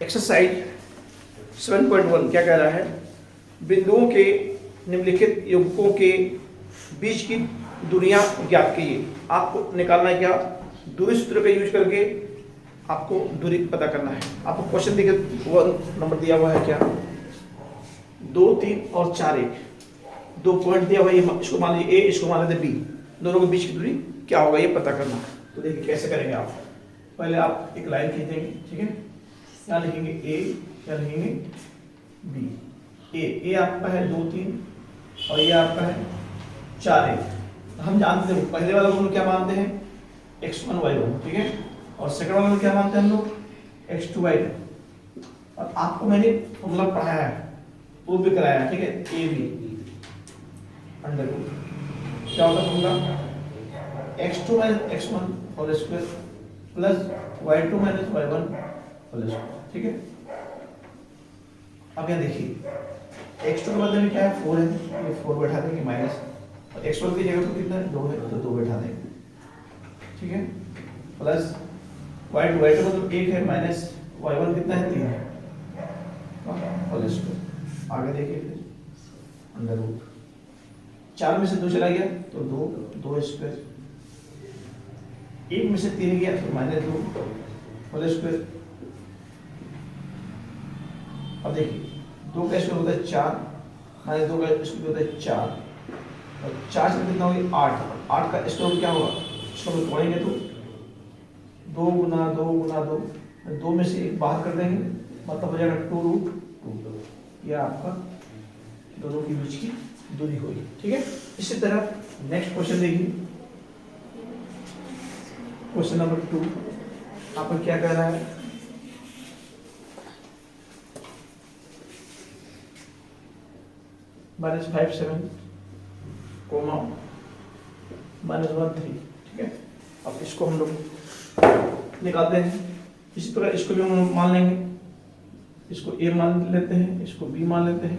Exercise 7.1 क्या कह रहा है, बिंदुओं के निम्नलिखित युग्मकों के बीच की दूरियां ज्ञात कीजिए। आपको निकालना है क्या, दूरी सूत्र का यूज करके आपको दूरी पता करना है। आपको क्वेश्चन देखिए, वो नंबर दिया हुआ है क्या, 2, 3 और 4, 1 दो पॉइंट दिया हुआ है, इसको मान लीजिए ए, इसको मान लीजिए बी, दोनों के बीच की दूरी क्या होगा ये पता करना है। तो देखिए कैसे करेंगे आप, पहले आप एक लाइन खींचेंगे, ठीक है, क्या लिखेंगे ए, क्या लिखेंगे बी। ए आपका है 2, 3 और ये आपका है 4, 1। हम जानते हैं पहले वाला को हम क्या मानते हैं, x1 y1, ठीक है, और सेकंड वाला को क्या मानते हैं हम लोग, x2 y2। और आपको मैंने फॉर्मूला पढ़ाया है, प्रूव भी कराया है, ठीक है, ए बी अंडर रूट क्या होता है formula, x2 minus x1 whole square plus y2 minus y1 whole square, ठीक है। अब यहाँ देखिए x2 के बदले में क्या है, 4 है, ये 4 बैठा देंगे माइनस, और x1 की जगह पर कितना है, 2 है, तो 2 बैठा देंगे, ठीक है, प्लस y2 मतलब 1 है, माइनस y1 कितना है, 3 है होल स्क्वायर। आगे देखिए फिर अंडर रूट 4 में से 2 चला गया तो 2 स्क्वायर, 1 में से 3 गया तो -2 होल स्क्वायर। अब देखिए 2 का स्क्वायर होता है 4, -2 का स्क्वायर होता है 4, और 4 से कितना होगी 8, 8 का स्क्वायर क्या होगा, इसको हम तोड़ेंगे तो 2 गुना 2 गुना 2, 2 में से 1 बाहर कर देंगे, मतलब हो जाएगा 2√2। यह आपका दोनों के बीच की दूरी होगी, ठीक है। इसी तरह नेक्स्ट क्वेश्चन देखिए, क्वेश्चन नंबर 2 आपको क्या कह रहा है, -5 7 कोमा -1 3, ठीक है। अब इसको हम लोग निकालते हैं, इसी प्रकार इसको भी हम मान लेंगे, इसको ए मान लेते हैं, इसको बी मान लेते हैं।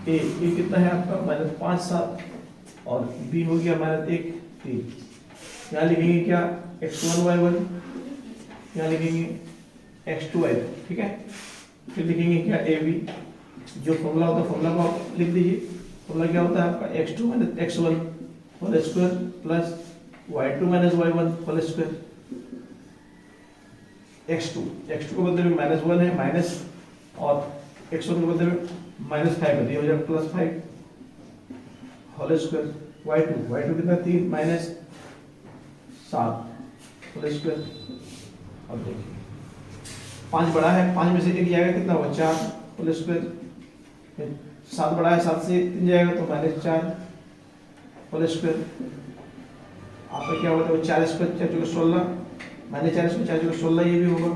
ए कितना है आपका -5 7 और बी हो गया -1 3। यहाँ लिखेंगे क्या, x1 y1, यहाँ लिखेंगे x2 y2, ठीक है। फिर लिखेंगे क्या ए बी, जो फॉर्मूला होता है फॉर्मूला को आप लिख दीजिए। फॉर्मूला क्या होता है आपका, x2 minus x1 whole square plus y2 minus y1 whole square. x2 के बदले में -1 है, माइनस, और x1 के बदले में -5 है, ये हो जाएगा +5 होल स्क्वायर। y2 कितना 3 माइनस 7 होल स्क्वायर। अब देखिए 5 बड़ा है, 5 में से 1 जाएगा कितना होगा 4 होल स्क्वायर। 7 बड़ा है, 7 से 3 जाएगा तो -4 होल स्क्वायर। आपका क्या होता है 4 स्क्वायर 4 चौके 16, -4 स्क्वायर 4 चौके 16, ये भी होगा,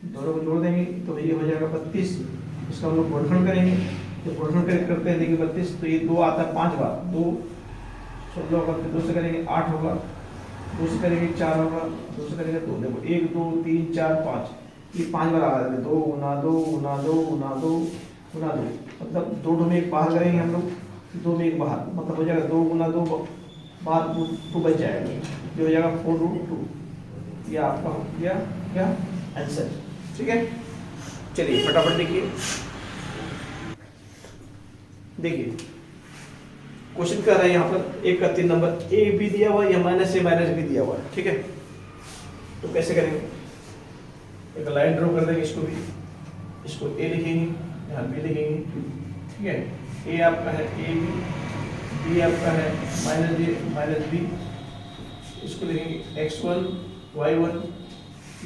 दोनों को जोड़ देंगे तो ये हो जाएगा 32। इसका हम लोग गुणनखंड करेंगे, तो गुणनखंड करते हैं देखिए 32, तो ये 2 आता है 5 बार, 2 16 होगा, फिर 2 से करेंगे 8 होगा, 2 से करेंगे 4 होगा, 2 से करेंगे 2, देखो 1 2 3 4 5, ये 5 बार आ रहा है, 2 गुना 2 गुना 2 गुना 2 गुना 2, मतलब 2 में 1 बाहर करेंगे हम लोग, 2 में 1 बाहर, मतलब हो जाएगा 2 गुना 2 बाहर 2 बच जाएगा, ये हो जाएगा 4√2। ये आपका हो गया क्या आंसर, ठीक है। चलिए फटाफट देखिए, क्वेश्चन कर रहा है यहाँ पर 1 का 3 नंबर, ए बी दिया हुआ है या -a -b दिया हुआ है, ठीक है। तो कैसे करेंगे, एक लाइन ड्रॉ कर देंगे, इसको भी, इसको ए लिखेंगे, यहाँ बी लिखेंगे, ठीक है। ए आपका है ए बी आपका है -a -b, इसको लिखेंगे x1 y1,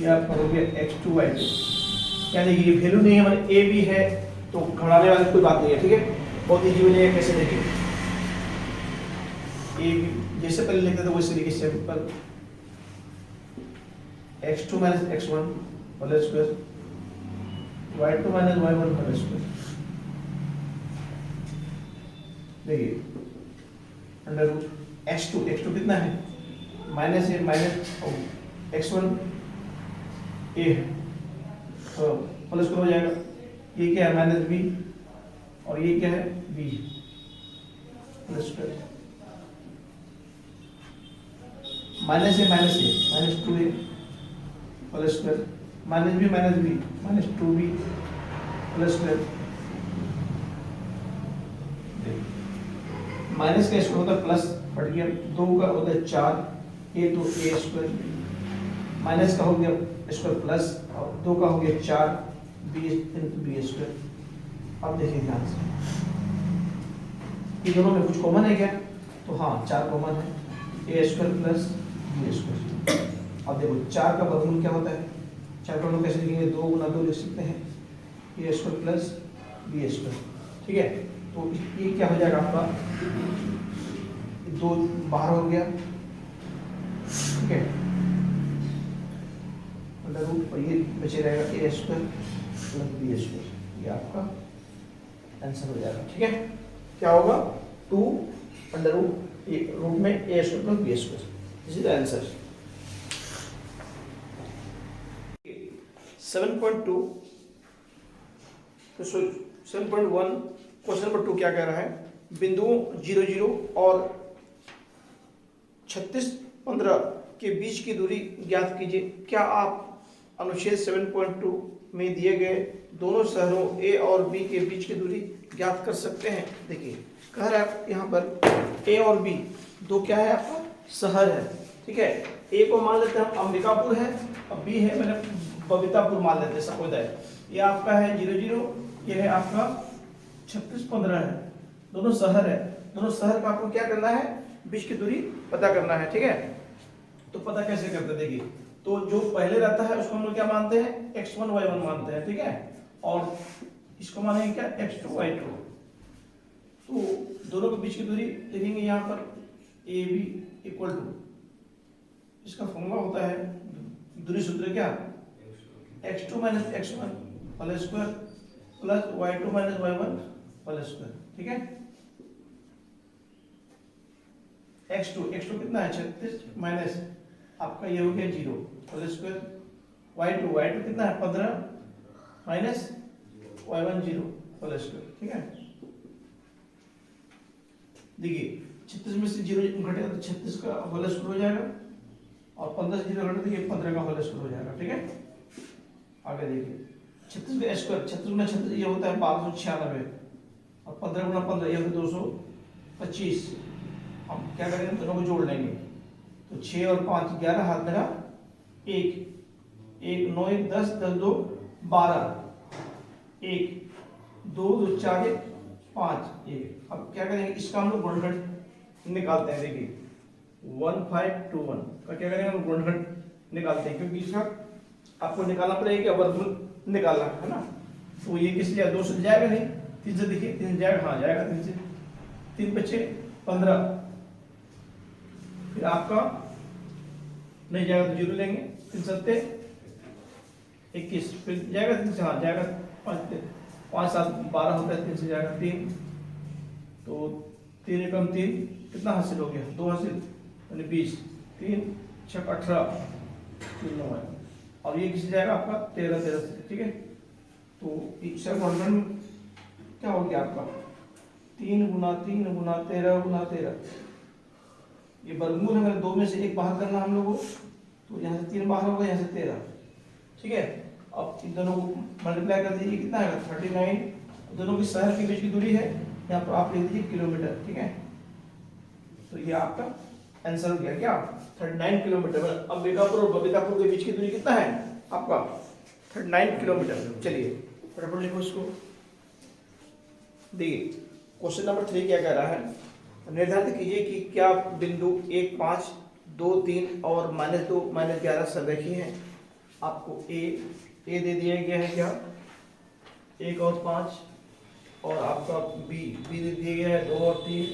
ये आपका हो गया x2 y2। यानी ये वैल्यू नहीं है, मतलब ए बी है तो घबराने वाली कोई बात नहीं है, ठीक है, बहुत ईजी बनेगा। कैसे देखेंगे, ए बी जैसे पहले लिखते थे वैसे लिखिए, simple x2 minus x1 whole square y2 minus y1 whole square. देखिए अंडर रूट x2 कितना है, -a माइनस x1 a है, तो होल स्क्वायर हो जाएगा। ये क्या है -b, और ये क्या है b whole square, -a -2a whole square minus B minus 2b plus square, minus का स्क्वायर होता है प्लस, बढ़ गया 2 का होता है 4 a तो a स्क्वायर, माइनस का हो गया स्क्वायर प्लस, और 2 का हो गया 4 b इंटू बी स्क्वायर। अब देखिए ध्यान से, ये दोनों में कुछ कॉमन है क्या? तो हाँ 4 कॉमन है, a square plus B square. अब देखो 4 का वर्गमूल क्या होता है? 4 का वर्गमूल कैसे लिखेंगे? 2 गुना 2 लिख सकते हैं, a square plus B square, ठीक है। तो ये क्या हो जाएगा आपका, 2 बाहर हो गया, ठीक है, अंडर रूट, और ये बचे रहेगा ए स्क्वायर प्लस बी स्क्वायर, ये आपका आंसर हो जाएगा, ठीक है। क्या होगा? 2 अंडर रूट रूट में A square plus B square, this is the answer. 7.2 तो 7.1 क्वेश्चन नंबर 2 क्या कह रहा है? बिंदुओं 0 0 और 36 15 के बीच की दूरी ज्ञात कीजिए। क्या आप अनुच्छेद 7.2 में दिए गए दोनों शहरों ए और बी के बीच की दूरी ज्ञात कर सकते हैं? देखिए कह रहा है यहाँ पर ए और बी दो क्या है आपका शहर है, ठीक है। ए को मान लेते हैं हम अंबिकापुर है, और बी है मैंने बबीतापुर मान लेते हैं, सपोज है ये आपका है 0 0, ये है आपका 36 15 है, दोनों शहर है। दोनों शहर का आपको क्या करना है? बीच की दूरी पता करना है, ठीक है। तो पता कैसे करते हैं? देखिए, तो जो पहले रहता है उसको हम लोग क्या मानते हैं? x1 y1 मानते हैं, ठीक है, और इसको मानेंगे क्या? x2 y2। तो दोनों के बीच की दूरी लिखेंगे यहाँ पर ए बी इक्वल टू, इसका फॉर्मूला होता है दूरी सूत्र क्या? x2 minus x1 whole square plus y2 minus y1 whole square, ठीक है। x2 कितना है? 36 माइनस आपका ये हो गया 0 होल स्क्वायर, y2 कितना है? 15 माइनस y1 0 होल स्क्वायर, ठीक है। देखिए 36 में से 0 घटेगा तो 36 का होल स्क्वायर हो जाएगा, और 15 से 0 घटे तो ये 15 का होल स्क्वायर हो जाएगा, ठीक है। आगे देखिए 36 का स्क्वायर, 36 गुना 36 ये होता है 1296, और 15 गुना 15 ये होता है 225। हम क्या करेंगे? दोनों को जोड़ लेंगे, तो 6 और 5 11, हाथ लगा 1 1 9 1 10 10 2 12, 1 2 2 4 1 5 1। अब क्या करेंगे? इसका हम लोग गुणनखंड निकालते हैं। देखिए 1521 का क्या करेंगे? हम गुणनखंड निकालते हैं, क्योंकि इसका आपको निकालना पड़ेगा क्या? वर्गमूल निकालना है ना। तो ये किस लिए 2 से जाएगा नहीं, 3 से, देखिए 3 जाएगा, हाँ जाएगा 3 से, 3 बचे 15, फिर आपका नहीं जाएगा तो 0 लेंगे, 3 सत्ते 21, फिर जाएगा 3 से, हाँ जाएगा 5 7 12 होता है, 3 से जाएगा 3, तो 3 एकम 3 कितना हासिल हो गया? 2 हासिल, यानी 20, 3 6 18 3 9 है, और ये किसी जाएगा आपका 13 13 से, ठीक है। तो इसका गुणनखंड क्या हो गया आपका? 3 गुना 3 गुना 13 गुना 13, ये वर्गमूल है, 2 में से 1 बाहर करना हम लोगों को, तो यहाँ से 3 बाहर होगा, यहाँ से 13, ठीक है। अब इन दोनों को मल्टीप्लाई कर दीजिए, कितना आएगा? 39। दोनों की शहर के बीच की दूरी है, यहाँ पर आप लिख दीजिए किलोमीटर, ठीक है। तो ये आपका आंसर हो गया क्या? 39 किलोमीटर। अंबिकापुर और बबीतापुर के बीच की दूरी कितना है आपका? 39 किलोमीटर। चलिए फटाफट लिखो इसको। देखिए क्वेश्चन नंबर 3 क्या कह रहा है? निर्धारित कीजिए कि क्या बिंदु 1 5 2 3 और -2 -11 संरेखीय हैं। आपको ए दे दिया गया है क्या? 1 और 5, और आपका बी दे दिया गया है 2 और 3,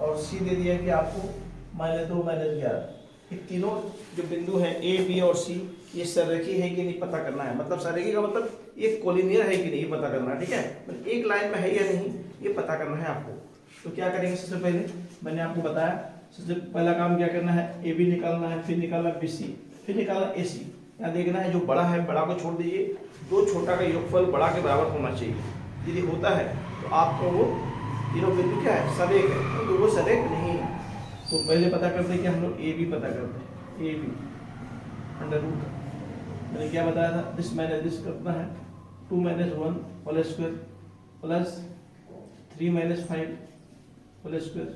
और सी दे दिया कि आपको -2 -11। ये तीनों जो बिंदु हैं ए बी और सी, ये संरेखीय है कि नहीं पता करना है। मतलब संरेखीय का मतलब ये कोलिनियर है कि नहीं पता करना है, ठीक है। मतलब एक लाइन में है या नहीं ये पता करना है आपको। तो क्या करेंगे? सबसे पहले मैंने आपको बताया, सबसे पहला काम क्या करना है? ए बी निकालना है, फिर निकालना बी सी, फिर निकालना ए सी। यहाँ देखना है जो बड़ा है बड़ा को छोड़ दीजिए, दो छोटा का योगफल बड़ा के बराबर होना चाहिए। यदि होता है तो आपको वो तीनों बिंदु क्या है? सरेख है, तो वो सरेख नहीं है। तो पहले पता करते हैं कि हम लोग ए बी पता करते हैं। ए बी अंडर रूट मैंने क्या बताया था, दिस माइनस दिस कितना है 2 minus 1 whole square plus 3 minus 5 whole square.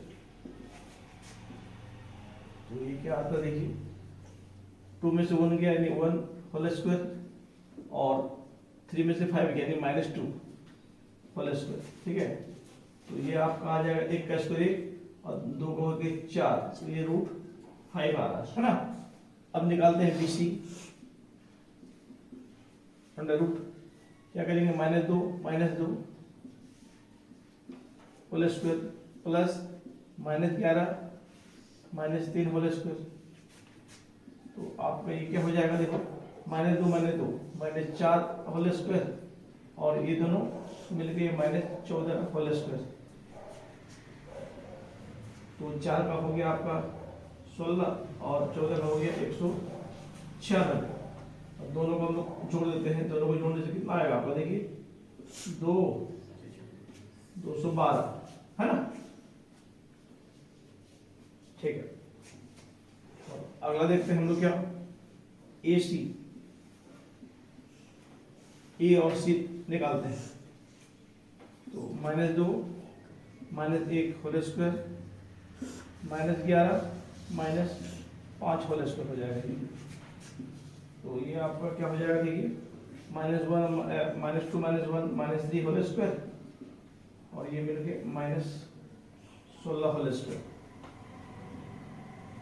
तो ये क्या आता है देखिए, 2 में से 1 गया यानी 1 होल स्क्वायर और 3 में से 5 गया यानी -2 होल स्क्वायर। ठीक है, तो ये आपका आ जाएगा 1 का स्क्वायर 1 और 2 का हो गया 4, तो ये √5 आ रहा है ना। अब निकालते हैं BC अंडर रूट, क्या करेंगे -2 whole square plus -11 -3 whole square. तो आपका ये क्या हो जाएगा देखो, -2 -4 होल स्क्वायर और ये दोनों मिलके -14 होल स्क्वायर। तो 4 का हो गया आपका 16 और 14 का हो गया 196। अब दोनों को हम लोग जोड़ देते हैं, दोनों को जोड़ने से कितना आएगा आपका देखिए 212 है ना। ठीक है, अगला देखते हैं हम लोग क्या, AC A और C निकालते हैं। तो -2 -1 होल स्क्वायर -11 -5 होल स्क्वायर हो जाएगा। तो ये आपका क्या हो जाएगा देखिए, -1 -2 -1 -3 होल स्क्वायर और ये मिलके -16 होल स्क्वायर।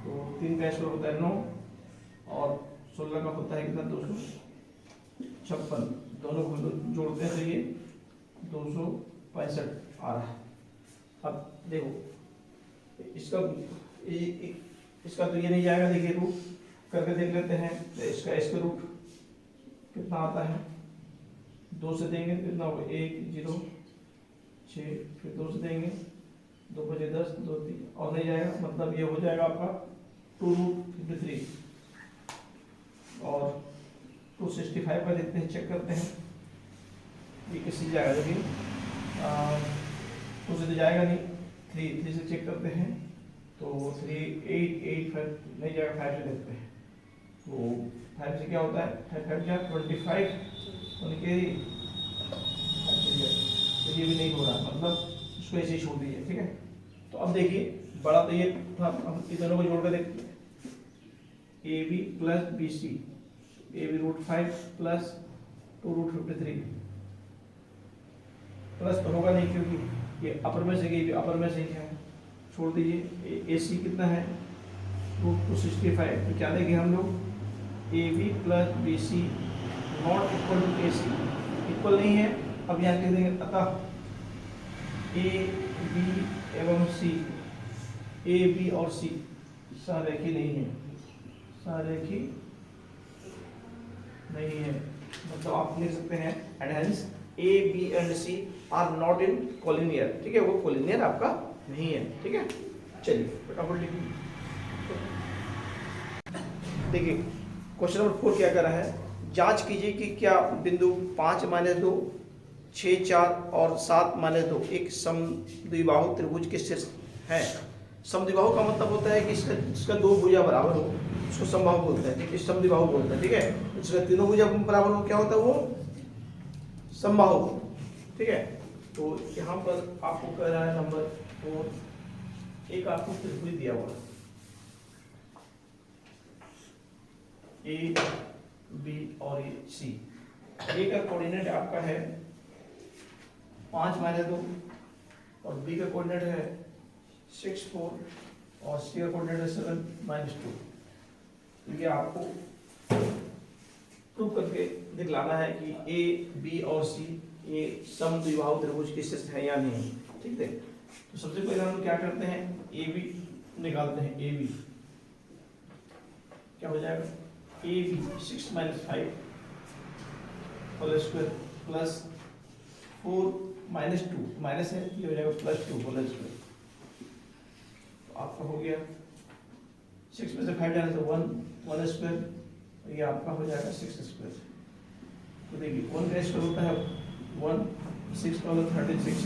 तो 3 का स्क्वायर होता है 9 और 16 का होता है कितना 256। दोनों को जोड़ते हैं तो ये 265 आ रहा है। अब देखो इसका तो ये नहीं जाएगा, देखिए रूट करके देख लेते हैं। तो इसका रूट कितना आता है, 2 से देंगे कितना होगा 1 0 6, फिर 2 से देंगे 2 बजे 10 2 3 और नहीं जाएगा, मतलब ये हो जाएगा आपका 2√53 और 265 का देखते हैं, चेक करते हैं ये किससे जाएगा। देखिए 2 से तो जाएगा नहीं, 3 से चेक करते हैं तो 3 8 8 5 नहीं जाएगा, 5 से देखते हैं। तो 5 से क्या होता है, 5 क्या 25 उनके, तो ये भी नहीं हो रहा, मतलब इसको ऐसे ही छोड़ दीजिए। ठीक है, तो अब देखिए बड़ा तो ये था, हम इन दोनों को जोड़कर देखते हैं। AB plus BC, AB √5 plus 2√53 plus तो होगा नहीं क्योंकि ये अपर में से गई, अपर में से ही है, छोड़ दीजिए। AC कितना है √265, तो क्या देंगे हम लोग AB plus BC not equal to AC, इक्वल नहीं है। अब यहाँ लिख देंगे अतः A B एवं C, A B और C सारेखी नहीं है, सारेखी नहीं है, मतलब आप लिख सकते हैं and hence A B and C are not in collinear. ठीक है, वो कोलिनियर आपका नहीं है। ठीक है, चलिए फटाफट लिखिए। देखिए क्वेश्चन नंबर 4 क्या कर रहा है, जांच कीजिए कि क्या बिंदु 5 -2 6 4 और 7 -2 एक समद्विबाहु त्रिभुज के शीर्ष है। समद्विबाहु का मतलब होता है कि इसका 2 भुजा बराबर हो, उसको समबाहु बोलते हैं। ठीक है, समद्विबाहु बोलते हैं। ठीक है, इसका तीनों भुजा बराबर हो क्या होता है, वो समबाहु। ठीक है, तो यहाँ पर आपको कह रहा है नंबर 4, एक आपको त्रिभुज दिया हुआ है A B और C। A का कोऑर्डिनेट आपका है 5 -2 और B का कोऑर्डिनेट है 6 4 और C का कोऑर्डिनेट है 7 -2। तो ये आपको प्रूव करके दिखलाना है कि A B और C ये समद्विबाहु त्रिभुज के शीर्ष है या नहीं। ठीक है, तो सबसे पहले हम क्या करते हैं, AB निकालते हैं। AB क्या हो जाएगा, AB 6 - 5 whole square plus 4 -2 minus है, ये हो जाएगा +2 होल स्क्वायर। तो आपका हो गया 6 में से 5 जाने से 1 स्क्वायर, ये आपका हो जाएगा 6 स्क्वायर। तो देखिए 1 का स्क्वायर होता है 1, 6 का होता है 36,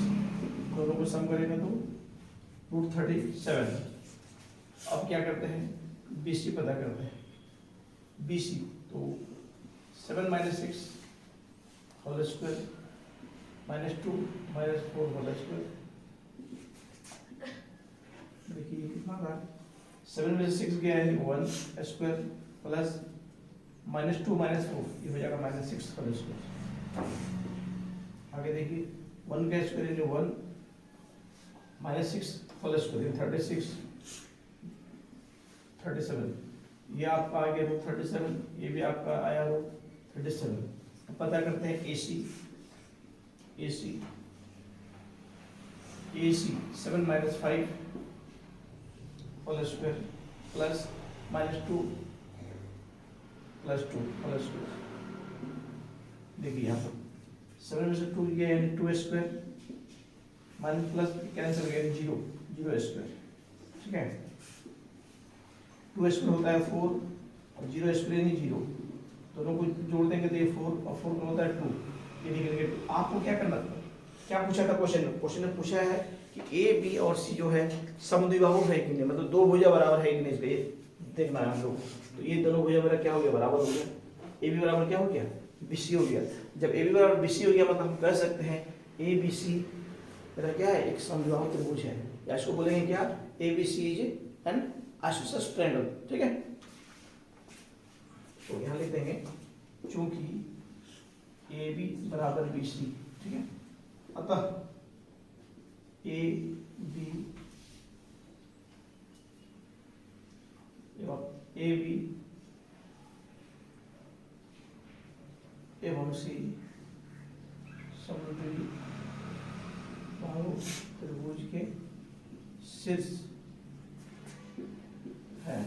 दोनों को सम करेंगे तो √37। अब क्या करते हैं, BC पता करते हैं। BC तो 7 minus 6 whole square minus 2 minus 4 whole square. देखिए कितना था, 7 में से 6 गया है 1 स्क्वायर प्लस माइनस 2 माइनस 4, ये हो जाएगा माइनस 6 होल स्क्वायर। आगे देखिए 1 का स्क्वायर यानी 1 माइनस 6 होल स्क्वायर 36 37, ये आपका आ गया रूट 37, ये भी आपका आया रूट 37। अब पता करते हैं AC 7 minus 5 whole square plus minus 2 plus 2 whole square. देखिए यहाँ पर 7 में से 2 गया यानी 2 स्क्वायर माइनस प्लस कैंसिल हो गया 0 स्क्वायर, ठीक है। 2 स्क्वायर होता है 4 और 0 स्क्वायर यानी 0, दोनों को जोड़ देंगे तो ये 4 और 4 का होता है 2, ये निकल गया। आपको क्या करना था, क्या पूछा था क्वेश्चन ने पूछा है कि ए बी और सी जो है समद्विबाहु है कि नहीं, मतलब दो भुजा बराबर है कि नहीं, इसका देखना है हम लोग। तो ये दोनों भुजा मेरा क्या हो गया, बराबर हो गया। ए बी बराबर क्या हो गया, BC हो गया। जब ए बी बराबर BC हो गया मतलब हम कह सकते हैं ABC मेरा क्या है, एक समद्विबाहु त्रिभुज है, या इसको बोलेंगे क्या, ABC is an isosceles triangle, ठीक है। तो यहाँ लिख देंगे चूंकि AB बराबर BC, ठीक है, अतः AB एवं C समद्विबाहु त्रिभुज के शीर्ष है,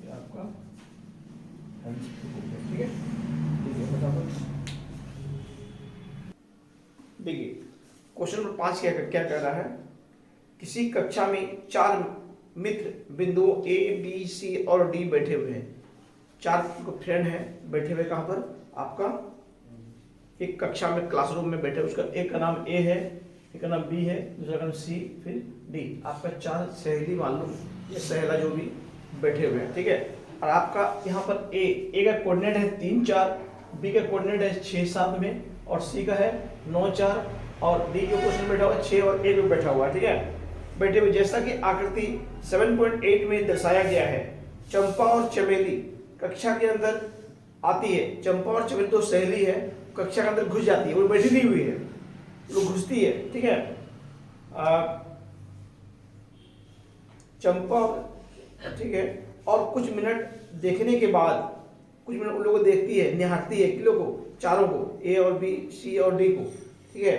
ये आपका ठीक है। देखिए क्वेश्चन नंबर 5 क्या कह रहा है, किसी कक्षा में 4 मित्र बिंदुओं A B C और D बैठे हुए हैं। 4 फ्रेंड हैं बैठे हुए, कहाँ पर, आपका एक कक्षा में क्लासरूम में बैठे, उसका एक का नाम A है, एक का नाम B है, दूसरा का नाम C, फिर D। आपका 4 सहेली मान लो, ये सहेला जो भी बैठे हुए हैं, ठीक है। और आपका यहाँ पर A का कोऑर्डिनेट है 3 4, B का कोऑर्डिनेट है 6 7 में, और C का है 9 4, और D जो क्वेश्चन बैठा हुआ है 6 और 1 में बैठा हुआ है, ठीक है। बैठे हुए जैसा कि आकृति 7.8 में दर्शाया गया है, चंपा और चमेली कक्षा के अंदर आती है। चंपा और चमेली तो सहेली है, कक्षा के अंदर घुस जाती है, वो बैठी नहीं हुई है, वो घुसती है, ठीक है। चंपा, ठीक है, और कुछ मिनट देखने के बाद, कुछ मिनट उन लोगों को देखती है, निहारती है, किलो को, चारों को, A और B C और D को, ठीक है।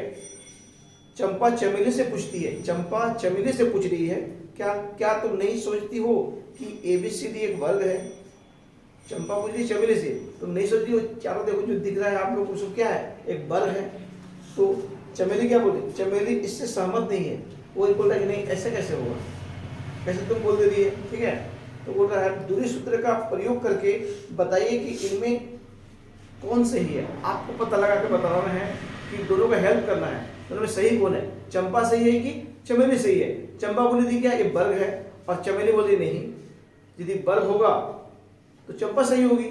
चंपा चमेली से पूछती है, चंपा चमेली से पूछ रही है, क्या तुम नहीं सोचती हो कि ABCD एक वर्ग है। चंपा पूछ रही चमेली से, तुम नहीं सोचती हो, चारों देखो जो दिख रहा है आप लोग उसको क्या है, एक वर्ग है। तो चमेली क्या बोले, चमेली इससे सहमत नहीं है, वो बोल रहा है कि नहीं ऐसे कैसे होगा, कैसे तुम बोल दे रही है, ठीक है। तो बोल रहा है दूरी सूत्र का प्रयोग करके बताइए कि इनमें कौन सही है। आपको पता लगा के बताना है कि दोनों का हेल्प करना है, दोनों में सही कौन है, चंपा सही है कि चमेली सही है। चंपा बोली थी क्या ये वर्ग है, और चमेली बोली नहीं, यदि वर्ग होगा तो चंपा सही होगी,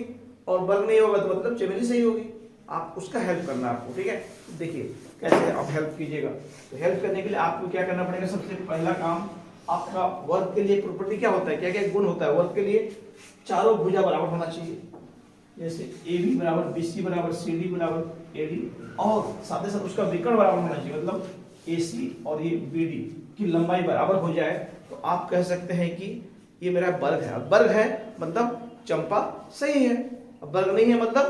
और वर्ग नहीं होगा तो मतलब चमेली सही होगी। आप उसका हेल्प करना है आपको, ठीक है। देखिए कैसे आप हेल्प कीजिएगा। तो हेल्प करने के लिए आपको क्या करना पड़ेगा, सबसे पहला काम आपका वर्ग के लिए प्रॉपर्टी क्या होता है, क्या क्या गुण होता है वर्ग के लिए, चारों भुजा बराबर होना चाहिए, जैसे AB बराबर BC बराबर CD बराबर AD, और साथ ही साथ उसका विकर्ण बराबर होना चाहिए, मतलब AC और ये BD की लंबाई बराबर हो जाए तो आप कह सकते हैं कि ये मेरा वर्ग है। वर्ग है मतलब चंपा सही है, वर्ग नहीं है मतलब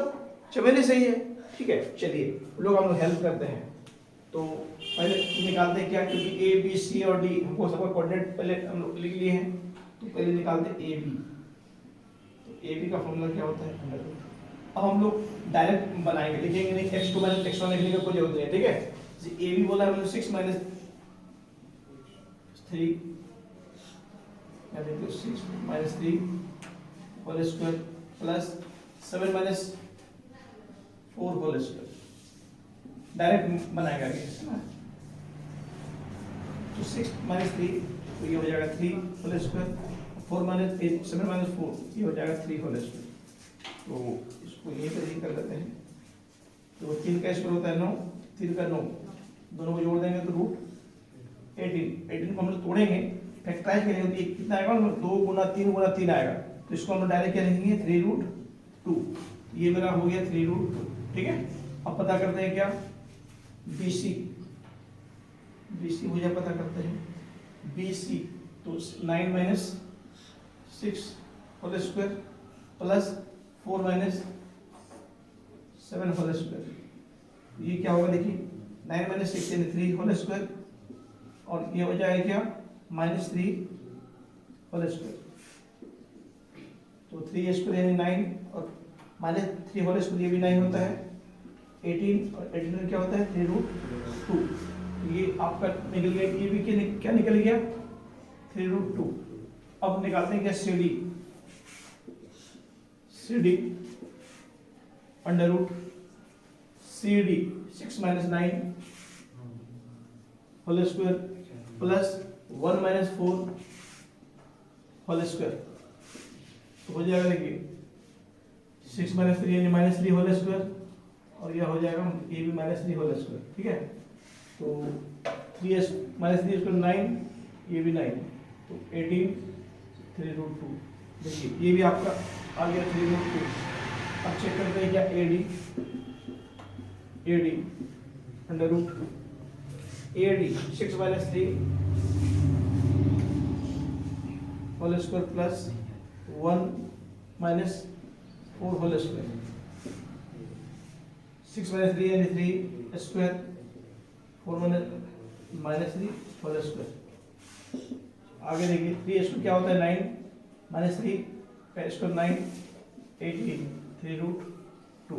चमेली सही है, ठीक है। चलिए लोग हम लोग हेल्प करते हैं। तो पहले निकालते हैं क्या, क्योंकि A B C और D हमको सबका कोऑर्डिनेट पहले हम लोग लिख लिए हैं, तो पहले निकालते हैं AB। तो AB का फॉर्मूला क्या होता है, अब हम लोग डायरेक्ट बनाएंगे, लिखेंगे नहीं, x2 माइनस x1 लिखने का कोई जरूरत नहीं है, ठीक है। AB बोला है 6 minus 3, 6 minus 3 whole square plus 7 minus 4 whole square, direct बनाएगा ये, तो 6 माइनस 3 तो ये हो जाएगा 3 होल स्क्वायर, 4 माइनस 7 माइनस 4 ये हो जाएगा 3 होल स्क्वायर। तो इसको यहीं पर ही कर लेते हैं। तो 3 का स्क्वायर होता है 9, 3 का 9, दोनों को जोड़ देंगे तो रूट 18 को हम लोग तोड़ेंगे, फैक्टराइज करेंगे तो ये कितना आएगा, 2 गुना 3 गुना 3 आएगा। तो इसको हम डायरेक्ट क्या लिखेंगे 3√2। ये मेरा हो गया 3√2। ठीक है, अब पता करते हैं क्या BC हो जाए, पता करते हैं BC। तो 9 minus 6 whole square plus 4 minus 7 whole square. ये क्या होगा देखिए 9 माइनस 6 यानी 3 होल स्क्वायर, और ये हो जाएगा क्या -3 होल स्क्वायर। तो 3 स्क्वायर यानी 9 और -3 होल स्क्वायर ये भी 9 होता है 18, और 18 में क्या होता है 3√2। ये आपका निकल गया, ये भी क्या निकल गया 3√2। अब निकालते हैं क्या CD under root CD 6 minus 9 whole square plus 1 minus 4 whole square. तो हो जाएगा देखिए 6 माइनस 3 यानी -3 होल स्क्वायर, और यह हो जाएगा ये भी -3 होल स्क्वायर। ठीक है, तो 3 माइनस 3 स्क्वायर 9, ये भी 9, तो 18 3√2। देखिए ये भी आपका आ गया 3√2। अब चेक करते हैं क्या AD under root AD 6 minus 3 whole square plus 1 minus 4 whole square. 6 minus 3 यानी 3 स्क्वायर, 4 माइनस 3 होल स्क्वायर। आगे देखिए 3 स्क्वायर क्या होता है 9 माइनस 3 का स्क्वायर 9, 18 3√2।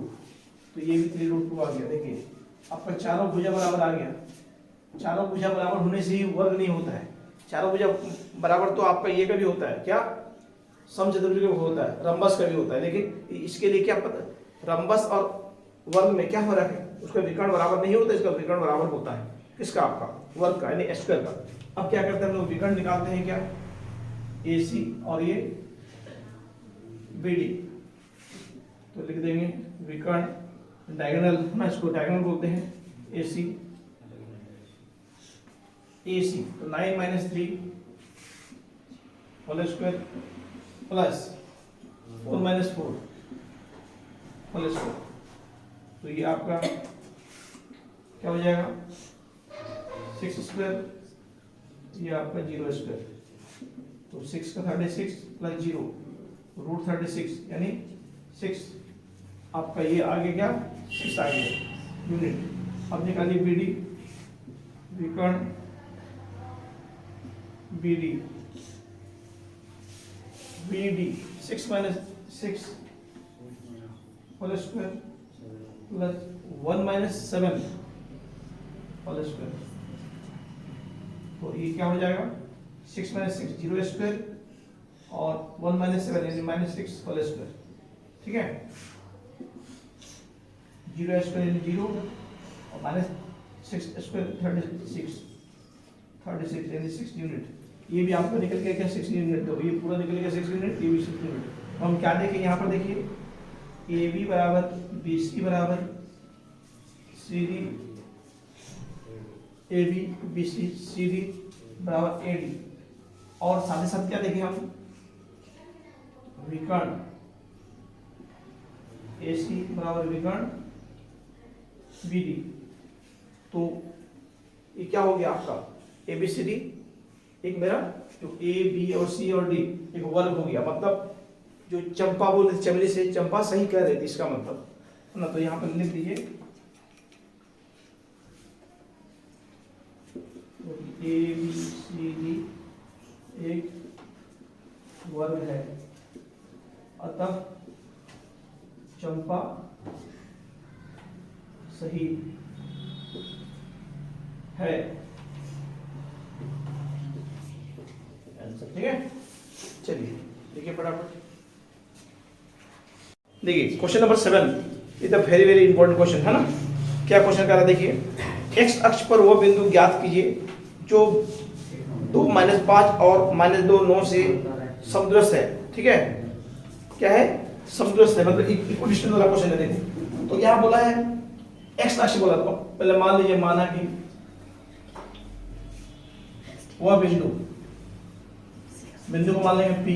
तो ये भी 3√2 आ गया। देखिए आपका चारों भुजा बराबर आ गया। चारों भुजा बराबर होने से ही वर्ग नहीं होता है। चारों भुजा बराबर तो आपका ये का भी होता है क्या, समचतुर्भुज का होता है, रंबस का भी होता है। लेकिन इसके लिए क्या पता, रंबस और वर्ग में क्या फर्क है, उसका विकर्ण बराबर नहीं होता, इसका विकर्ण बराबर होता है। किसका, आपका वर्ग का यानी स्क्वायर का। अब क्या करते हैं हम लोग, विकर्ण निकालते हैं क्या AC और ये BD। तो लिख देंगे विकर्ण डायगोनल ना, इसको डायगोनल बोलते हैं AC। तो 9 minus 3 whole square plus 4 minus 4 whole square. तो ये आपका क्या हो जाएगा 6 स्क्वायर, ये आपका 0 स्क्वायर। तो 6 का 36 प्लस 0 रूट 36 यानी 6। आपका ये आगे क्या 6 आ गया यूनिट। अब निकालिए BD, विकर्ण BD 6 minus 6 whole square plus 1 minus 7 whole square. तो ये क्या हो जाएगा 6 माइनस 6 0 स्क्वायर, और 1 माइनस 7 यानी -6 होल स्क्वायर। ठीक है, 0 स्क्वायर यानी 0 और -6 स्क्वायर 36 यानी 6 यूनिट। ये भी आपको निकल गया क्या 6 यूनिट। तो ये पूरा निकल गया 6 यूनिट, ये भी 6 यूनिट। हम क्या देखें यहाँ पर, देखिए AB बराबर BC बराबर CD, AB BC CD बराबर AD। और साथ ही साथ क्या देखें हम, विकर्ण AC बराबर विकर्ण BD। तो ये क्या हो गया आपका ABCD, एक मेरा जो A B और C और D एक वर्ग हो गया। मतलब जो चंपा बोल रही, चमड़ी से चंपा सही कह रही थी, इसका मतलब है ना। तो यहाँ पर लिख दीजिए ABCD एक वर्ग है, अतः चंपा सही है। ठीक है, चलिए देखिए फटाफट। देखिए question number 7 is the very very important question है ना। क्या क्वेश्चन कर रहा है देखिए, एक्स अक्ष पर वो बिंदु ज्ञात कीजिए जो 2 - 5 और -2 9 से समदूरस्थ है। ठीक है, क्या है समदूरस्थ है, मतलब इक्विडिस्टेंस वाला क्वेश्चन है। देखो तो यहाँ बोला है एक्स राशि बोला, तो पहले मान लीजिए, माना कि वह बिंदु को मान लेंगे P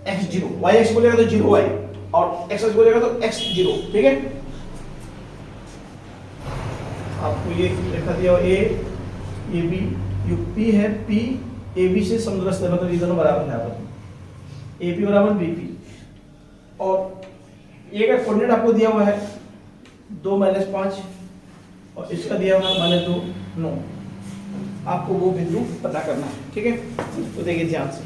x zero, y x बोलेगा तो जीरो वाई, और एक्स एक्स बोलेगा तो एक्स जीरो, ठीक है। आपको ये लिखा दिया ए बी, यू पी है, पी ए बी से समदूरस्थ है, मतलब ये दोनों बराबर है आपस, ए पी बराबर बी पी, और ए का कोऑर्डिनेट आपको दिया हुआ है 2 - 5 और इसका दिया हुआ है -2 9। आपको वो बिंदु पता करना है, ठीक है। तो देखिए ध्यान से,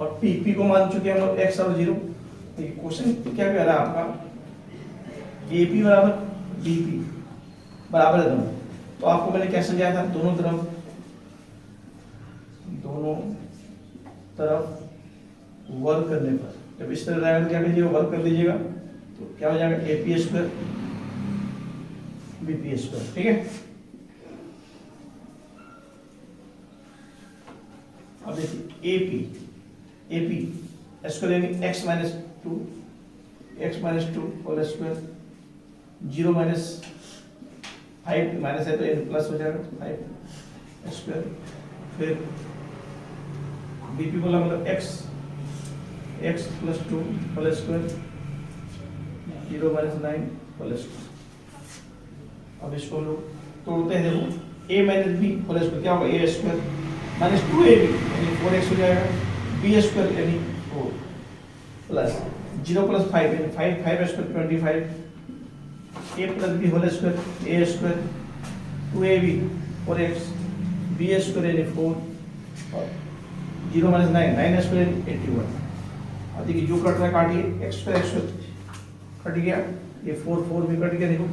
और पी को मान चुके हैं हम एक्स और जीरो। तो ये क्वेश्चन क्या कह रहा है आपका, ए पी बराबर बी पी बराबर है दोनों। तो आपको मैंने क्या समझाया था, दोनों तरफ वर्क करने पर, जब इस तरह रहेगा तो क्या कीजिएगा, वर्क कर दीजिएगा, तो क्या हो जाएगा A P square B P square, ठीक है। अब देखिए ए पी स्क्वायर यानी x minus two whole square, 0 - 5 minus है तो n प्लस हो जाएगा 5 स्क्वायर, फिर बीपी बोला मतलब x + 2 whole square, 0 - 9 whole square. अब इसको हम लोग तोड़ते हैं, देखो a - b होल स्क्वायर क्या होगा, a स्क्वायर - 2ab यानी 4x हो जाएगा, b स्क्वायर यानी 4 प्लस 0 + 5 यानी 5 square 25, a + b whole square a square 2ab 4x, b square यानी 4 और 0 - 9 स्क्वायर यानी 81। अब देखिए जो कट रहा है काटिए, x स्क्वायर कट गया, ये 4 भी कट गया, देखो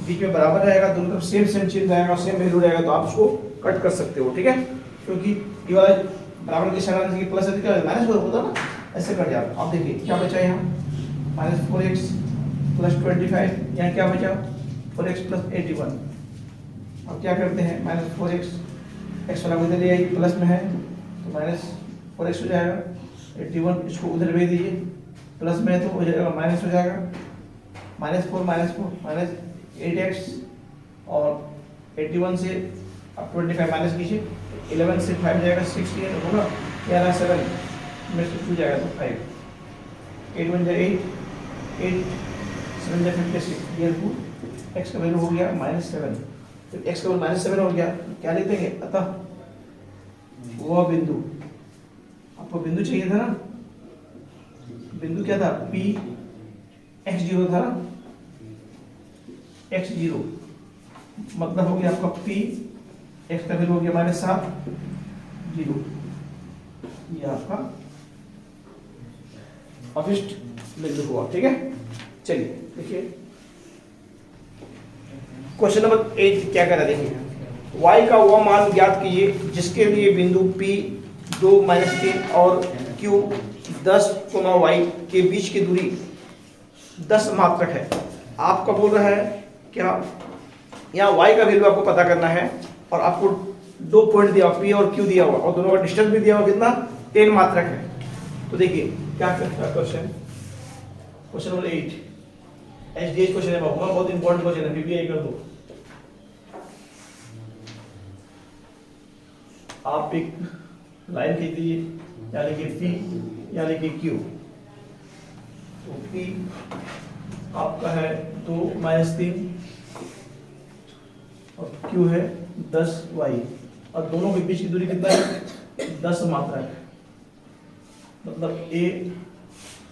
बीच में बराबर रहेगा, दोनों तरफ सेम चिन्ह रहेगा, सेम वैल्यू रहेगा, तो आप उसको कट कर सकते हो, ठीक है। क्योंकि ये वाला बराबर के साथ की प्लस है, क्या माइनस होता ना, ऐसे कट जाता। अब देखिए क्या बचा यहाँ, -4x + 25, यहाँ क्या बचा 4x + 81। अब क्या करते हैं, -4x, x वाला उधर ले प्लस में है तो -4x हो जाएगा, 81 इसको उधर भेज दीजिए, प्लस में है तो हो जाएगा माइनस हो जाएगा, -4 -8x, और 81 से अब 25 माइनस कीजिए, 11 से 5 जाएगा 16 होगा, 11 7 में से 2 जाएगा तो 5, 8 1 8, 8 7 56, ये x का वैल्यू हो गया -7। तो x का वैल्यू -7 हो गया, क्या लिख देंगे, अतः वह बिंदु, आपको बिंदु चाहिए था ना, बिंदु क्या था, p x0 था ना, x0 मतलब हो गया आपका p x का वैल्यू हो गया -7 0, ये आपका अभिष्ट बिंदु हुआ, ठीक है। चलिए देखिए क्वेश्चन नंबर 8 क्या कह रहा है, देखिए y का वह मान ज्ञात कीजिए जिसके लिए बिंदु p 2 - 3 और q 10, y के बीच की दूरी 10 मात्रक है। आपका बोल रहा है क्या, यहाँ y का वैल्यू आपको पता करना है, और आपको 2 पॉइंट दिया हुआ P और Q दिया हुआ, और दोनों का डिस्टेंस भी दिया हुआ, कितना 10 मात्रक है। तो देखिए क्या करता है क्वेश्चन नंबर 8 एचडीएच क्वेश्चन है, बहुत इंपॉर्टेंट क्वेश्चन है, बीबीआई कर दो। आप एक लाइन खींच दीजिए, या लिखिए P या लिखिए Q। तो P आपका है 2 - 3 और Q है 10y, और दोनों के बीच की दूरी कितना है, 10 मात्रक है, मतलब A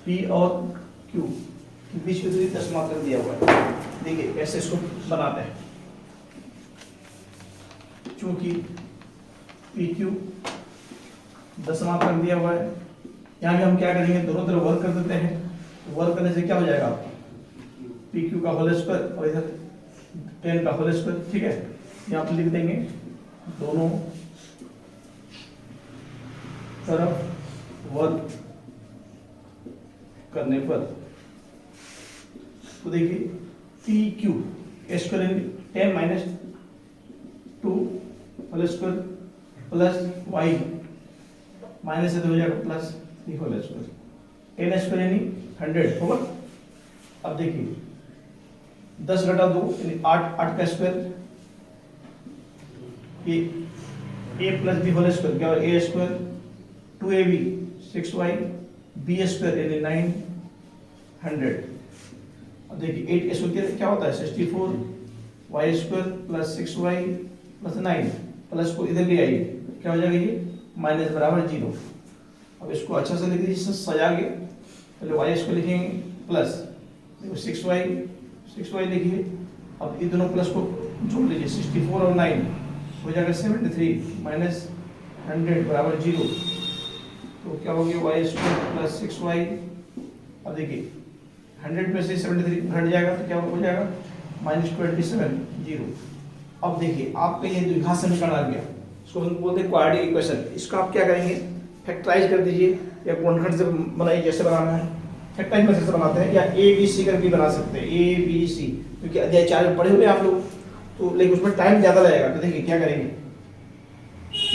P और Q के बीच की दूरी 10 मात्रक दिया हुआ है। देखिए ऐसे इसको बनाते हैं, चूंकि PQ 10 मात्रक दिया हुआ है, यहाँ भी हम क्या करेंगे, दोनों तरफ वर्क कर देते हैं। वर्क करने से क्या हो जाएगा आपका, PQ का होल स्क्वायर और इधर 10 का होल स्क्वायर, ठीक है। यहाँ पर लिख देंगे दोनों तरफ वर्क करने पर, तो देखिए PQ square 10 - 2 whole square plus y minus से तो हो जाएगा प्लस 3 होल स्क्वायर। 10 स्क्वायर यानी 100 होगा। अब देखिए 10 घटा 2 यानी 8 का स्क्वायर, ये a plus b whole square क्या होगा, a square 2ab 6y b square यानी 900। अब देखिए 8 स्क्वायर क्या होता है 64 y square plus 6y plus 9 plus को इधर ले आइए क्या हो जाएगा ये माइनस बराबर 0। अब इसको अच्छा से लिख दीजिए सजा के, पहले y स्क्वायर लिखेंगे प्लस देखो 6y लिखिए। अब इन दोनों प्लस को जोड़ लीजिए 64 और 9 हो जाएगा 73 माइनस 100 बराबर 0। तो क्या हो गया y स्क्वायर प्लस 6y। अब देखिए 100 में से 73 घट जाएगा तो क्या हो जाएगा माइनस 27 0। अब देखिए आपका ये द्विघात समीकरण आ गया, इसको हम बोलते हैं क्वाड्रेटिक इक्वेशन। इसको आप क्या करेंगे फैक्टराइज कर दीजिए या गुणनखंड से बनाइए, जैसे बनाना है फैक्टराइज मेथड से बनाते हैं या ए बी सी करके भी बना सकते हैं, ए बी सी, क्योंकि अध्याय 4 में पढ़े हुए आप लोग तो, लेकिन उसमें टाइम ज़्यादा लगेगा। तो देखिए क्या करेंगे,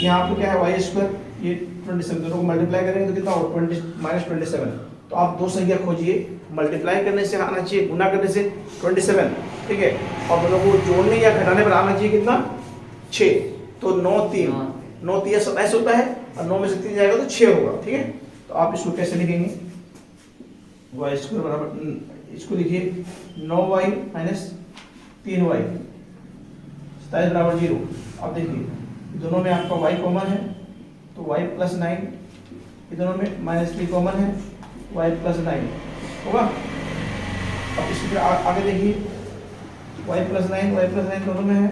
यहाँ आपको क्या है वाई स्क्वायर ये 27 दोनों को मल्टीप्लाई करेंगे तो कितना होगा -27। तो आप दो संख्या खोजिए, मल्टीप्लाई करने से आना चाहिए गुना करने से 27, ठीक है, और दोनों को जोड़ने या घटाने पर आना चाहिए कितना 6। तो 9 3 27 होता है और 9 में से 3 जाएगा तो 6 होगा, ठीक है। तो आप इसको कैसे लिखेंगे वाई स्क्वायर बराबर, इसको लिखिए 9y माइनस 3y 27 बराबर 0। अब देखिए दोनों में आपका y कॉमन है तो y प्लस 9, ये दोनों में -3 कॉमन है y प्लस 9 होगा। अब इसके आगे देखिए y प्लस 9 दोनों में है,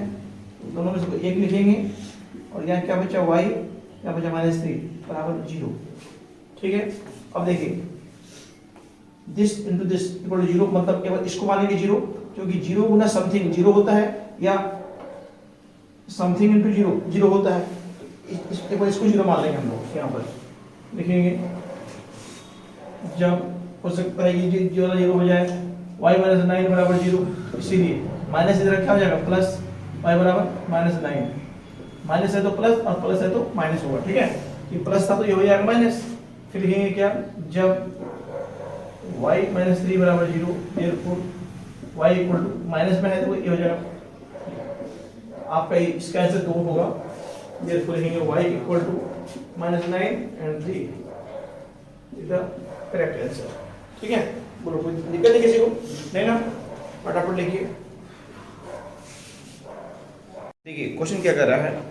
दोनों में से एक लिखेंगे और यहाँ क्या बचा y, यहाँ बचा -3 बराबर 0, ठीक है। अब देखिए this into this equal to 0, मतलब केवल इसको मानेंगे 0, क्योंकि 0 गुना समथिंग 0 होता है या समथिंग इंटू 0 होता है। इसको 0 मान लेंगे हम लोग, यहाँ पर लिखेंगे जब हो सकता है ये 0 हो जाए y माइनस 9 बराबर 0, इसीलिए माइनस इधर क्या हो जाएगा प्लस y बराबर -9, माइनस है तो प्लस और प्लस है तो माइनस होगा, ठीक है। ये प्लस था तो ये हो जाएगा माइनस, फिर लिखेंगे क्या जब y -3 बराबर 0, therefore y equal to minus में है तो ये हो जाएगा आपका इसका आंसर 2 होगा, therefore लिखेंगे y equal to -9 and 3 is the correct answer, ठीक है। बोलो कोई दिक्कत नहीं किसी को, नहीं ना, फटाफट लिखिए। देखिए क्वेश्चन क्या कर रहा है,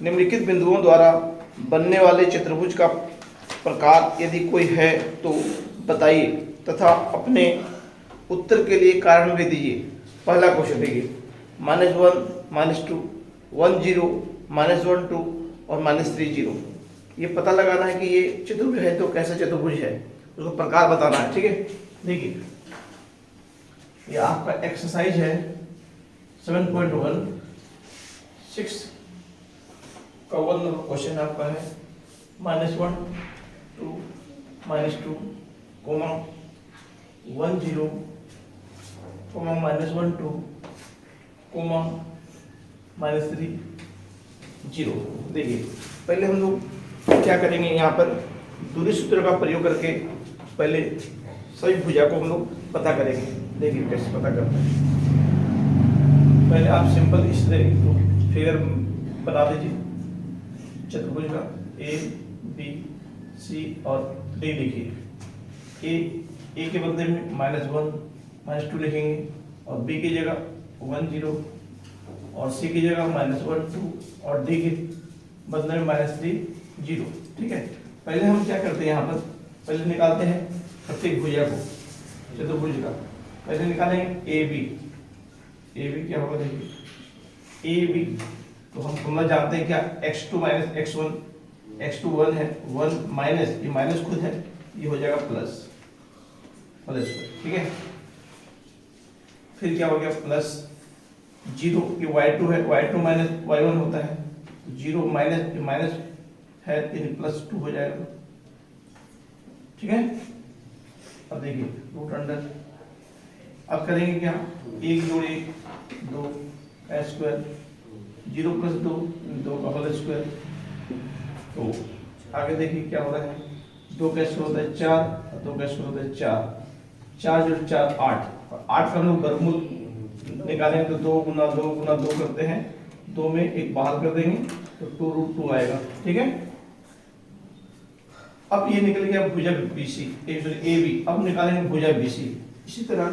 निम्नलिखित बिंदुओं द्वारा बनने वाले चतुर्भुज का प्रकार यदि कोई है तो बताइए तथा अपने उत्तर के लिए कारण भी दीजिए। पहला क्वेश्चन देखिए -1 -2 1 0 -1 2 और -3 0। ये पता लगाना है कि ये चतुर्भुज है तो कैसा चतुर्भुज है, उसको प्रकार बताना है, ठीक है। देखिए ये आपका एक्सरसाइज है 7.1 6 का 1 नंबर क्वेश्चन आपका है -1 2 -2 कोमा 1 0 कोमा -1 2 कोमा -3 0। देखिए पहले हम लोग क्या करेंगे, यहाँ पर दूरी सूत्र का प्रयोग करके पहले सभी भुजा को हम लोग पता करेंगे। देखिए कैसे पता करते हैं, पहले आप सिंपल इस तरह फिगर बना दीजिए चतुर्भुज का ए बी सी और डी लिखिए। ए के बदले में -1 -2 लिखेंगे और बी की जगह 1 0 और सी की जगह -1 2 और डी के बदले में -3 0, ठीक है। पहले हम क्या करते हैं, यहाँ पर पहले निकालते हैं प्रत्येक भुजा को चतुर्भुज का। पहले निकालेंगे ए बी क्या होगा, देखिए ए बी तो हम फॉर्मूला जानते हैं क्या, x2 - x1, x2 1 है, 1 माइनस ये माइनस खुद है, ये हो जाएगा प्लस ठीक है। फिर क्या हो गया प्लस 0, ये y2 है, y2 माइनस y1 होता है, 0 माइनस ये माइनस है यानी +2 हो जाएगा, ठीक है। अब देखिए रूट अंडर, अब करेंगे क्या 1 जोड़ 1 2 का स्क्वायर, 0 + 2 2 का होल स्क्वायर। तो आगे देखिए क्या हो रहा है 2 का स्क्वायर होता है 4 और 2 का स्क्वायर होता है 4, 4 जोड़ 4 8, और 8 का हम लोग वर्गमूल निकालेंगे तो 2 गुना 2 गुना 2 करते हैं, 2 में एक बाहर कर देंगे तो 2√2 आएगा। ठीक है, अब ये निकल गया भुजक BC, AB। अब निकालेंगे भुजक BC। इसी तरह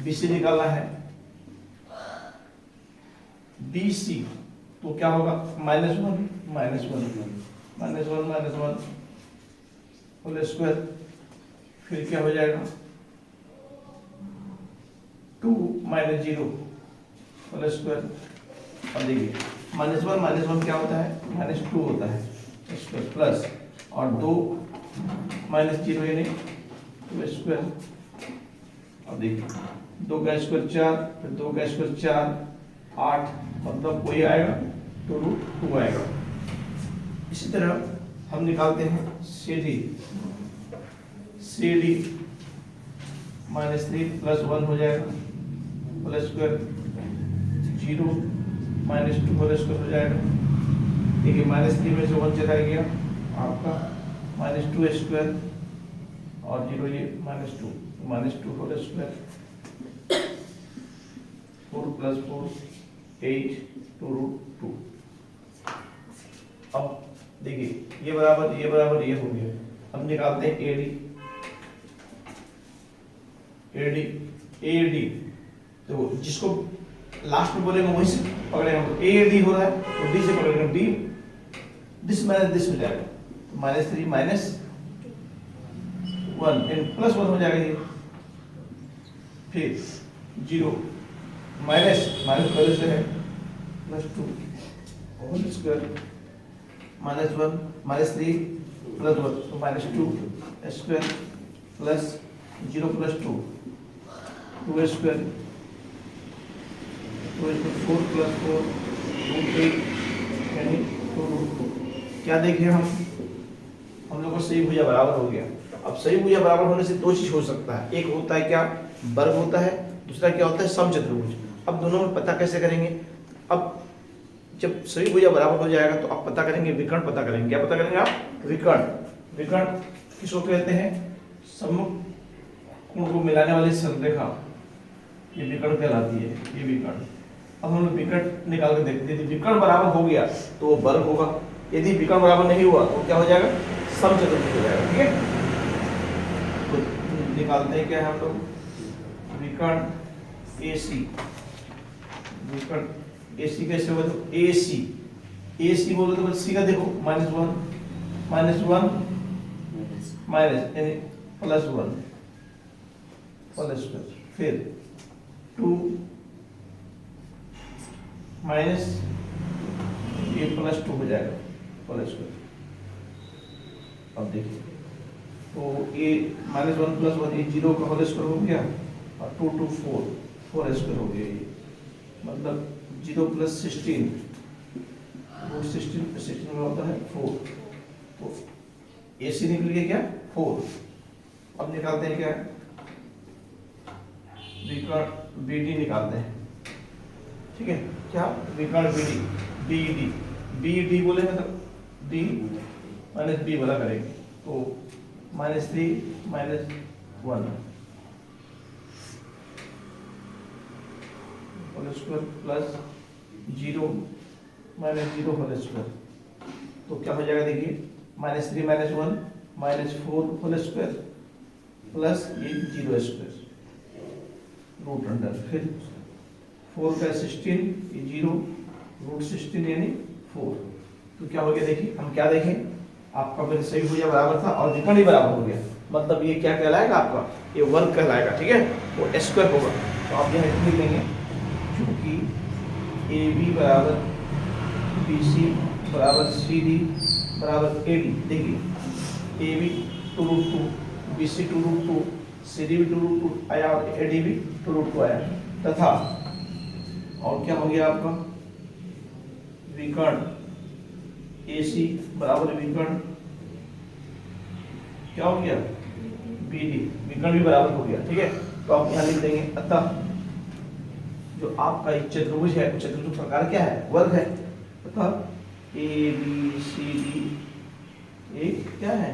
BC निकालना है, BC तो क्या होगा -1 होल स्क्वायर, फिर क्या हो जाएगा 2 - 0 होल स्क्वायर। अब देखिए -1 क्या होता है -2 होता है स्क्वायर, प्लस और 2 -0 यानी 2 स्क्वायर। अब देखिए 2 का स्क्वायर 4, फिर 2 का स्क्वायर 4 8, मतलब वही आएगा 2√2 आएगा। इसी तरह हम निकालते हैं CD -3 + 1 हो जाएगा होल स्क्वायर, 0 -2 होल स्क्वायर हो जाएगा। देखिए -3 में से 1 चला गया आपका -2 स्क्वायर, और 0 ये -2 होल स्क्वायर, 4 + 4 8 2√2। अब देखिए ये बराबर ये हो गया। अब निकालते हैं AD। तो जिसको लास्ट में बोलेंगे वही से पकड़ेंगे, तो AD हो रहा है तो D से पकड़ेंगे, D दिस माइनस दिस हो जाएगा, -3 - 1 +1 हो जाएगा ये, फिर 0 माइनस पहले से है +2 होल स्क्वायर, -1 -3 + 1 तो -2 स्क्वायर, प्लस 0 + 2 2 स्क्वायर, 4 + 4 √8 यानी 2√2। क्या देखें हम लोग को सही भुजा बराबर हो गया। अब सही भुजा बराबर होने से दो चीज हो सकता है, एक होता है क्या वर्ग होता है, दूसरा क्या होता है समचतुर्भुज। अब दोनों में पता कैसे करेंगे, अब जब सही भुजा बराबर हो जाएगा तो आप पता करेंगे विकर्ण पता करेंगे। क्या पता करेंगे आप विकर्ण किसको कहते हैं, सम्मुख कोण को मिलाने वाली सरलरेखा, ये विकर्ण कहलाती है, ये विकर्ण। अब हम लोग विकर्ण निकाल के देखते हैं, यदि विकर्ण बराबर हो गया तो वो वर्ग होगा, यदि विकर्ण बराबर नहीं हुआ तो क्या हो जाएगा समचतुर्भुज हो जाएगा। ठीक है, तो निकालते हैं क्या है हम लोग विकर्ण AC कैसे होगा, तो AC बोलो तो सी का देखो -1 माइनस यानी +1 होल स्क्वायर, फिर 2 माइनस ये +2 हो जाएगा होल स्क्वायर। अब देखिए तो ये -1 + 1 ये 0 का होल स्क्वायर हो गया, और 2 2 4 स्क्वायर हो गया, ये मतलब 0 + 16 16 में होता है 4, तो AC निकल गया क्या 4। अब निकालते हैं क्या विकर्ण BD निकालते हैं। ठीक है, क्या विकर्ण BD बोलेंगे तो D - B वाला करेंगे, तो -3 - 1 whole square plus 0 - 0 whole square, तो क्या हो जाएगा देखिए -3 - 1 -4 होल स्क्वायर प्लस ये 0 स्क्वायर रूट अंडर, फिर 4 का 16 ये 0 √16 यानी 4। तो क्या हो गया देखिए, हम क्या देखें आपका फिर सही भुजा बराबर था और विकर्ण ही बराबर हो गया, मतलब ये क्या कहलाएगा आपका, ये वर्ग कहलाएगा। ठीक है, वो स्क्वायर होगा, तो आप यहाँ लिख लेंगे क्योंकि AB = BC = CD = AD। देखिए AB 2√2 BC 2√2 CD भी 2√2 आया और AD भी 2√2 आया, तथा और क्या हो गया आपका विकर्ण AC = विकर्ण क्या हो गया BD, विकर्ण भी बराबर हो गया। ठीक है, तो आप यहाँ लिख देंगे अतः जो आपका एक चतुर्भुज है, चतुर्भुज प्रकार क्या है वर्ग है, तथा ABCD एक क्या है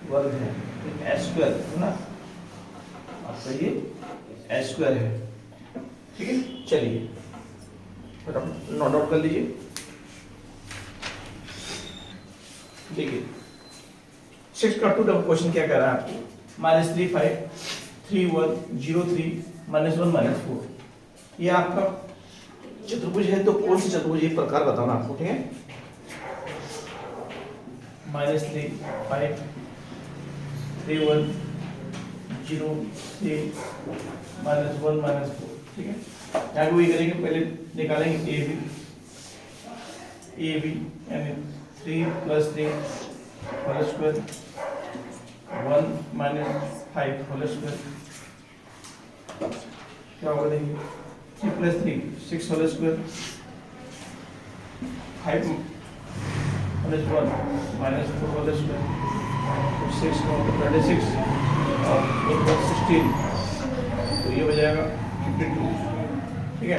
वर्ग है, एच स्क्वायर है ना, आपका ये एच स्क्वायर है, ठीक है। चलिए फटाफट नोट आउट कर लीजिए। देखिए 6.2 क्वेश्चन क्या कह रहा है आपको, -3 5 3 1 0 3 -1 -4, ये आपका चतुर्भुज है, तो कौन सी चतुर्भुज ये प्रकार बताना आपको, ठीक है। -3 5 3 1 0 3 -1 -4, ठीक है। यहाँ भी वही करेंगे, पहले निकालेंगे ए बी यानी 3 + 3 होल स्क्वायर 1 - 5 होल स्क्वायर, क्या होगा देखिए 3 + 3 6 होल स्क्वायर 5 - 1 -4 होल स्क्वायर 6 × 36 और 16, तो ये हो जाएगा 52, ठीक है।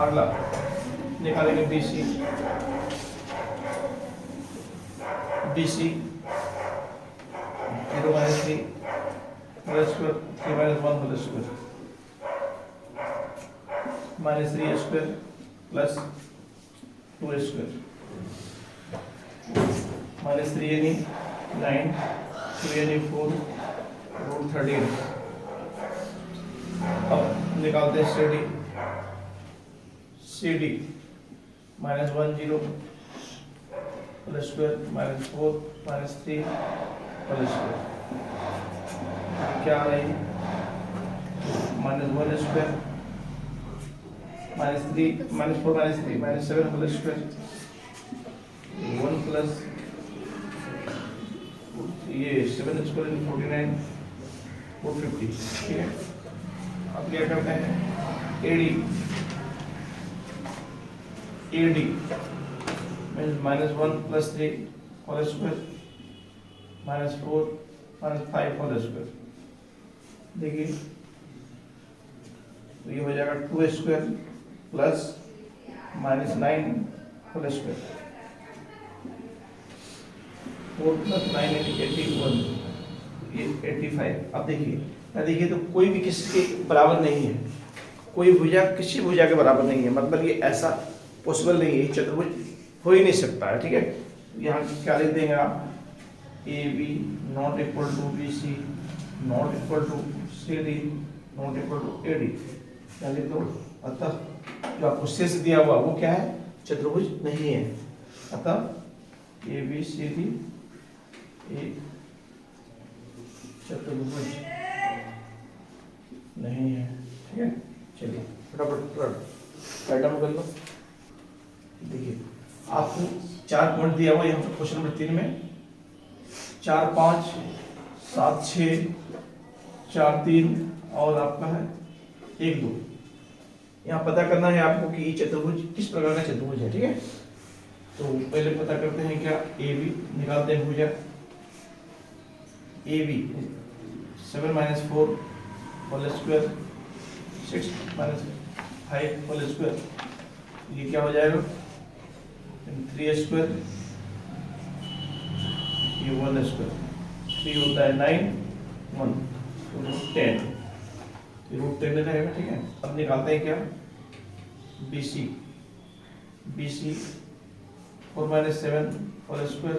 अगला निकालेंगे BC 0 - 3 whole square 3 - 1 whole square -3 square plus 2 square -3 यानी 9 2 यानी 4 √13। अब निकालते हैं CD -1 0 whole square -4 -3 whole square, क्या आ रही है -1 स्क्वायर -3 -4 -3 -7 होल स्क्वायर 1 प्लस ये 7 स्क्वायर 49 450, ठीक है। अब क्या करते हैं AD means -1 + 3 whole square -4 -5 whole square, देखिए तो ये हो जाएगा 2 स्क्वायर प्लस -9 होल स्क्वायर 4 + 9 यानी 81, ये 85। अब देखिए तो कोई भी किसी के बराबर नहीं है, कोई भुजा किसी भुजा के बराबर नहीं है, मतलब ये ऐसा पॉसिबल नहीं है, चतुर्भुज हो ही नहीं सकता है, ठीक है। यहाँ क्या लिख देंगे आप AB ≠ BC ≠ CD not AD, क्या लिख दो। अतः जो आपको शेष दिया हुआ वो क्या है, चतुर्भुज नहीं है, अतः ABCD एक चतुर्भुज नहीं है, ठीक है। चलिए फटाफट राइट डाउन कर लो। देखिए आपको 4 पॉइंट दिया हुआ यहाँ पर क्वेश्चन नंबर 3 में 4 5 7 6 4 3 और आपका है 1 2। यहाँ पता करना है आपको कि ये चतुर्भुज किस प्रकार का चतुर्भुज है, ठीक है। तो पहले पता करते हैं क्या, AB निकालते हैं भुजा AB 7 - 4 whole square 6 - 5 whole square, ये क्या हो जाएगा 3 स्क्वायर, ये 1 स्क्वायर, 3 होता है 9 1 √10, ये √10 रहेगा, ठीक है। अब निकालते हैं क्या BC 4 - 7 whole square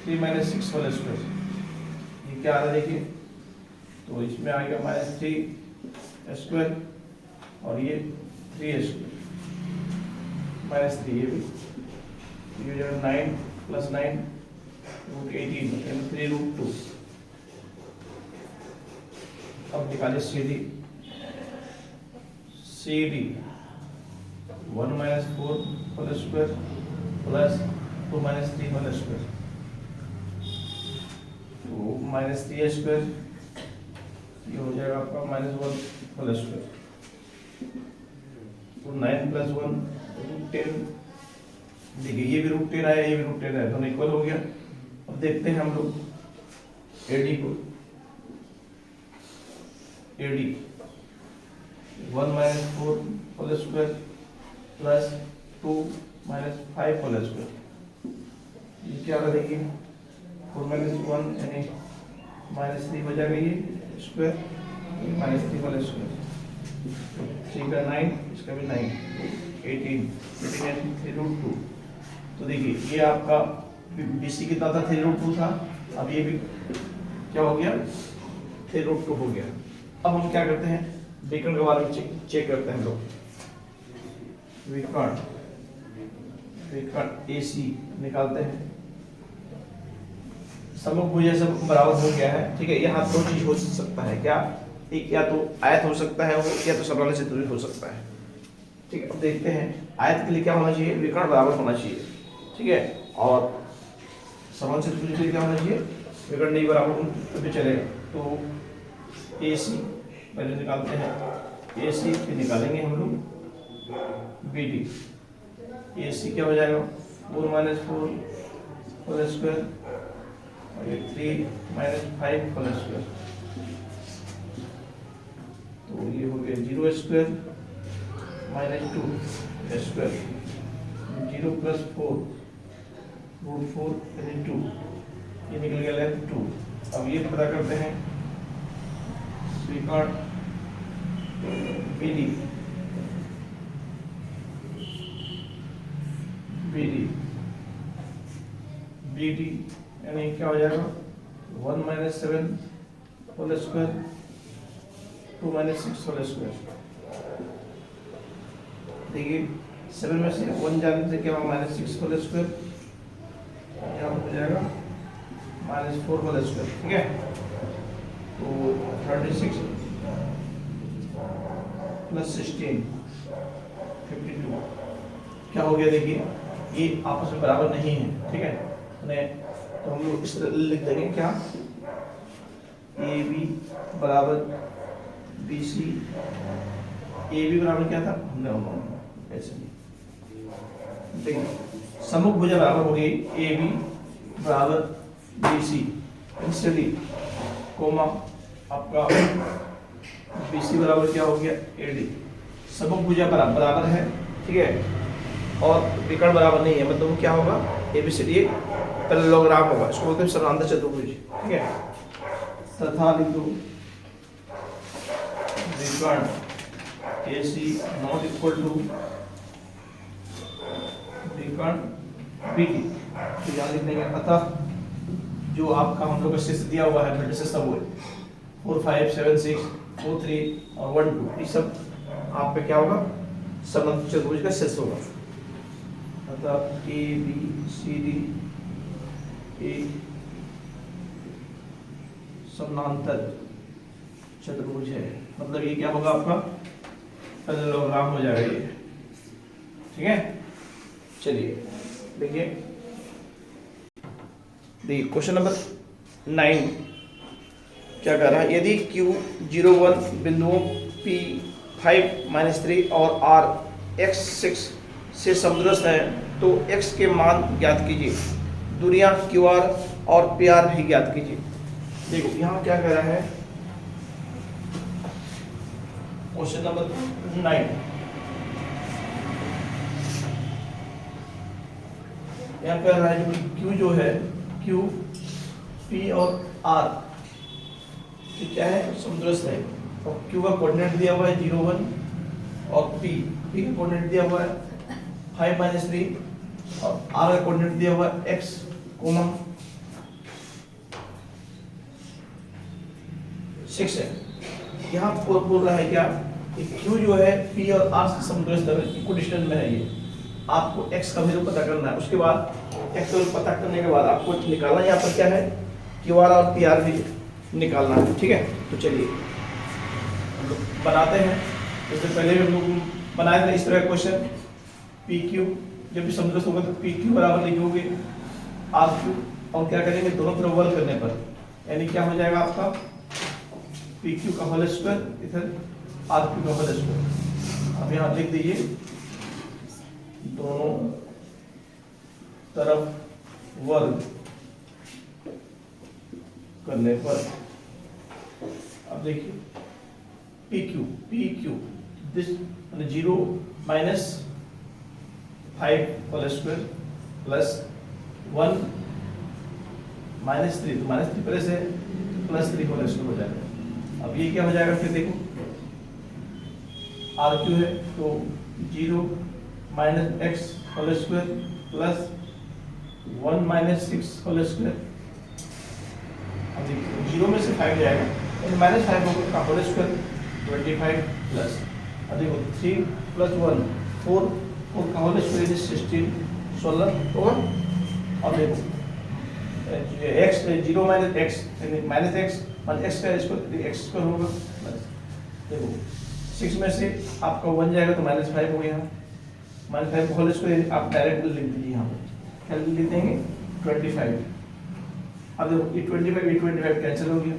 3 - 6 whole square, ये क्या आ रहा है देखिए, तो इसमें आएगा -3 स्क्वायर और ये 3 स्क्वायर -3, ये भी ये हो जाएगा 9 + 9 √18 यानी 3 √2। अब निकालिए CD 1 - 4 whole square plus 2 - 3 whole square, तो -3 स्क्वायर, ये हो जाएगा आपका -1 होल स्क्वायर, तो 9 + 1 √10, देखिए ये भी √10 आया, ये भी √10 आया, दोनों इक्वल हो गया। अब देखते हैं हम लोग AD को, AD 1 - 4 whole square plus 2 - 5 whole square, ये क्या आ रहा देखिए 4 माइनस 1 यानी माइनस 3 हो जाएगा ये स्क्वायर, माइनस 3 होल स्क्वायर, 3 का 9, इसका भी 9, 18 3√2। तो देखिए ये आपका BC कितना था, 3√2 था, अब ये भी क्या हो गया, 3√2 हो गया। अब हम क्या करते हैं, विकर्ण के बारे में चेक करते हैं हम लोग। विकर्ण AC निकालते हैं। समभुज सब बराबर हो गया है, ठीक है। यहाँ दो चीज हो सकता है, क्या, एक या तो आयत हो सकता है वो, या तो समतल चतुर्भुज हो सकता है, ठीक है। देखते हैं आयत के लिए क्या होना चाहिए, विकर्ण बराबर होना चाहिए, ठीक है। और समतल चतुर्भुज के लिए क्या होना चाहिए, विकर्ण नहीं बराबर हो तभी चलेगा। तो AC पहले निकालते हैं, AC फिर निकालेंगे हम लोग BD। AC क्या हो जाएगा, 4 माइनस 4 होल स्क्वायर और ये 3 माइनस 5 होल स्क्वायर, तो ये हो गया 0 स्क्वायर माइनस 2 स्क्वायर, 0 प्लस 4√4 यानी 2, ये निकल गया लेंथ 2। अब ये पता करते हैं विकर्ण BD यानी क्या हो जाएगा, 1 minus 7 whole square, 2 minus 6 whole square. देखिए 7 में से 1 जाने से क्या होगा, माइनस 6 होल स्क्वायर, यहाँ पर हो जाएगा माइनस 4 होल स्क्वायर, ठीक है। तो 36 प्लस 16 52 क्या हो गया, देखिए ये आपस में बराबर नहीं है, ठीक है। तो हम लोग इस तरह लिख देंगे क्या, AB बराबर BC, AB बराबर क्या था, हमने ऐसे देखिए समभुज बराबर हो गई AB बराबर BC इंस्टेंटली, कोमा आपका BC बराबर क्या हो गया AD। समभुज बराबर है, ठीक है, और विकर्ण बराबर नहीं है, मतलब क्या होगा, ABCD पैरेललोग्राम होगा, इसको बोलते हैं समांतर चतुर्भुज, ठीक है। तथा लिख दो विकर्ण AC नॉट इक्वल टू विकर्ण BD, तो यहाँ लिख देंगे अतः जो आपका हम लोग का शिष्ट दिया हुआ है, ब्रिटिश सब हुए 4 5 7 6 4 3 और 1 2, ये सब आप पे क्या होगा, समांतर चतुर्भुज का शिष्ट होगा। अतः ABCD एक समांतर चतुर्भुज है, मतलब ये क्या होगा, आपका पैरेललोग्राम हो जाएगा ये, ठीक है। चलिए देखिए क्वेश्चन नंबर 9 क्या कर रहा है, यदि Q01 बिंदुओं P5-3 और R x6 से समदूरस्थ है तो x के मान ज्ञात कीजिए, दूरियां QR और PR भी ज्ञात कीजिए। देखो यहाँ क्या कह रहा है, क्वेश्चन नंबर 9, यहाँ कह रहा है जो Q जो है, Q P और R क्या है, समदूरस्थ है, और Q का कोऑर्डिनेट दिया हुआ है 0 1 और P का कोऑर्डिनेट दिया हुआ है 5-3 और R का कोऑर्डिनेट दिया हुआ है x, 6 है। यहाँ बोल रहा है क्या, Q जो है P और R से समदूरस्थ है, इक्वल डिस्टेंस में है ये, आपको x का वैल्यू पता करना है। उसके बाद x का वैल्यू पता करने के बाद आपको निकालना यहाँ पर क्या है, QR और PR भी निकालना है, ठीक है। तो चलिए हम लोग बनाते हैं। इससे पहले भी हम लोग बनाए थे इस तरह का क्वेश्चन, PQ जब भी समदूरस्थ होगा तो PQ बराबर लिखोगे RQ, और क्या करेंगे, दोनों तरफ वर्ग करने पर, यानी क्या हो जाएगा आपका PQ का होल स्क्वायर इधर RQ का होल स्क्वायर। अब यहाँ लिख दीजिए दोनों तरफ वर्ग करने पर। अब देखिए PQ this 0 minus 5 whole square plus 1 -3, तो -3 पहले से +3 होल स्क्वायर हो जाएगा। अब ये क्या हो जाएगा फिर देखो, आर क्यू है तो 0 - x whole square plus 1 - 6 whole square. अब देखिए 0 में से 5 जाएगा तो -5 होगा का होल स्क्वायर 25 प्लस, अब देखो 3 + 1 4 4 का होल स्क्वायर 16 16 होगा। अब देखो x 0 - x यानी -x x का स्क्वायर x स्क्वायर होगा प्लस, देखो 6 में से आपका 1 जाएगा तो -5 हो गया, -5 होल स्क्वायर आप डायरेक्ट लिख दीजिए यहाँ पर, क्या लिख देंगे 25। अब देखो ये 25 कैंसिल हो गया,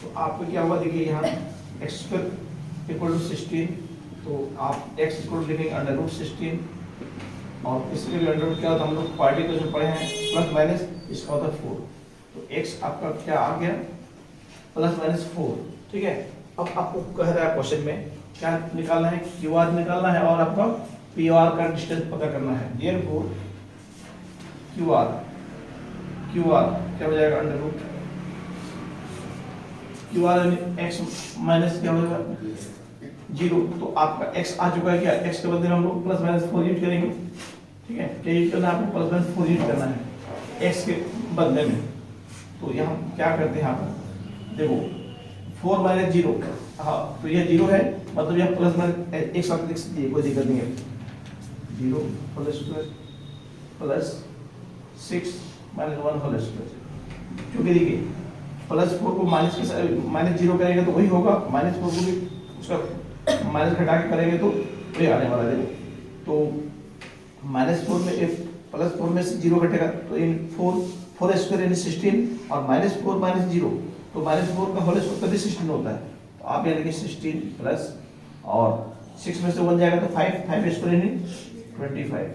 तो आपको क्या हुआ देखिए यहाँ x स्क्वायर = 16, तो आप x स्क्वायर लिखेंगे √16, और इसके लिए अंडर क्या होता है हम लोग पार्टिकल्स में पढ़े हैं प्लस माइनस, इसका होता है 4, तो x आपका क्या आ गया +-4। ठीक है, अब आपको कह रहा है क्वेश्चन में क्या निकालना है, QR निकालना है और आपका PR का डिस्टेंस पता करना है। देयरफॉर QR क्या हो जाएगा √ QR x माइनस क्या होगा 0, तो आपका x आ चुका है, क्या x के बदले में हम लोग +-4 यूज करेंगे। ठीक है, क्या यूज करना है आपको, +-4 यूज करना है x के बदले में। तो यहाँ क्या करते हैं यहाँ पर देखो 4 - 0, हाँ तो यह 0 है, मतलब यह प्लस माइनस एक साथ लिख सकती है, कोई दिक्कत नहीं है। 0 whole square plus 6 - 1 whole square, क्योंकि देखिए +4 को -0 करेंगे तो वही होगा, -4 को भी उसका माइनस घटा के करेंगे तो वही आने वाला है। तो -4 में +4 में से 0 घटेगा तो इन 4 स्क्वायर यानी 16, और -4 - 0 तो -4 का होल स्क्वायर तभी 16 होता है, तो आप यानी कि 16 प्लस, और 6 में से 1 जाएगा तो 5 स्क्वायर यानी 25,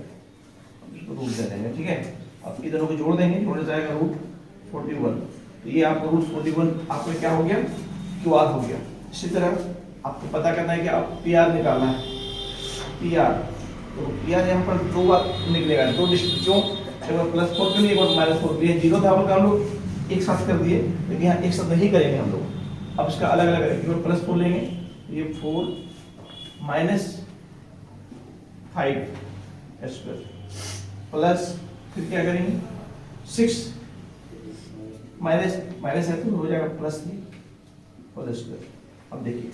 इसको रूट दे देंगे। ठीक है, अब इधर को जोड़ देंगे, जोड़ने जाएगा √41, तो ये आपका √41 आपका क्या हो गया QR हो गया। इसी तरह आपको पता करना है कि आप PR निकालना है, PR, तो PR यहाँ पर 2 बार निकलेगा, 2 डिस्टेंस, क्यों +4 क्यों नहीं -4, ये 0 था हम लोग एक साथ कर दिए, लेकिन यहाँ एक साथ नहीं करेंगे हम लोग, अब इसका अलग अलग करेंगे। +4 लेंगे, ये 4 - 5 स्क्वायर प्लस, फिर क्या करेंगे 6 माइनस है तो हो जाएगा +3 होल स्क्वायर। अब देखिए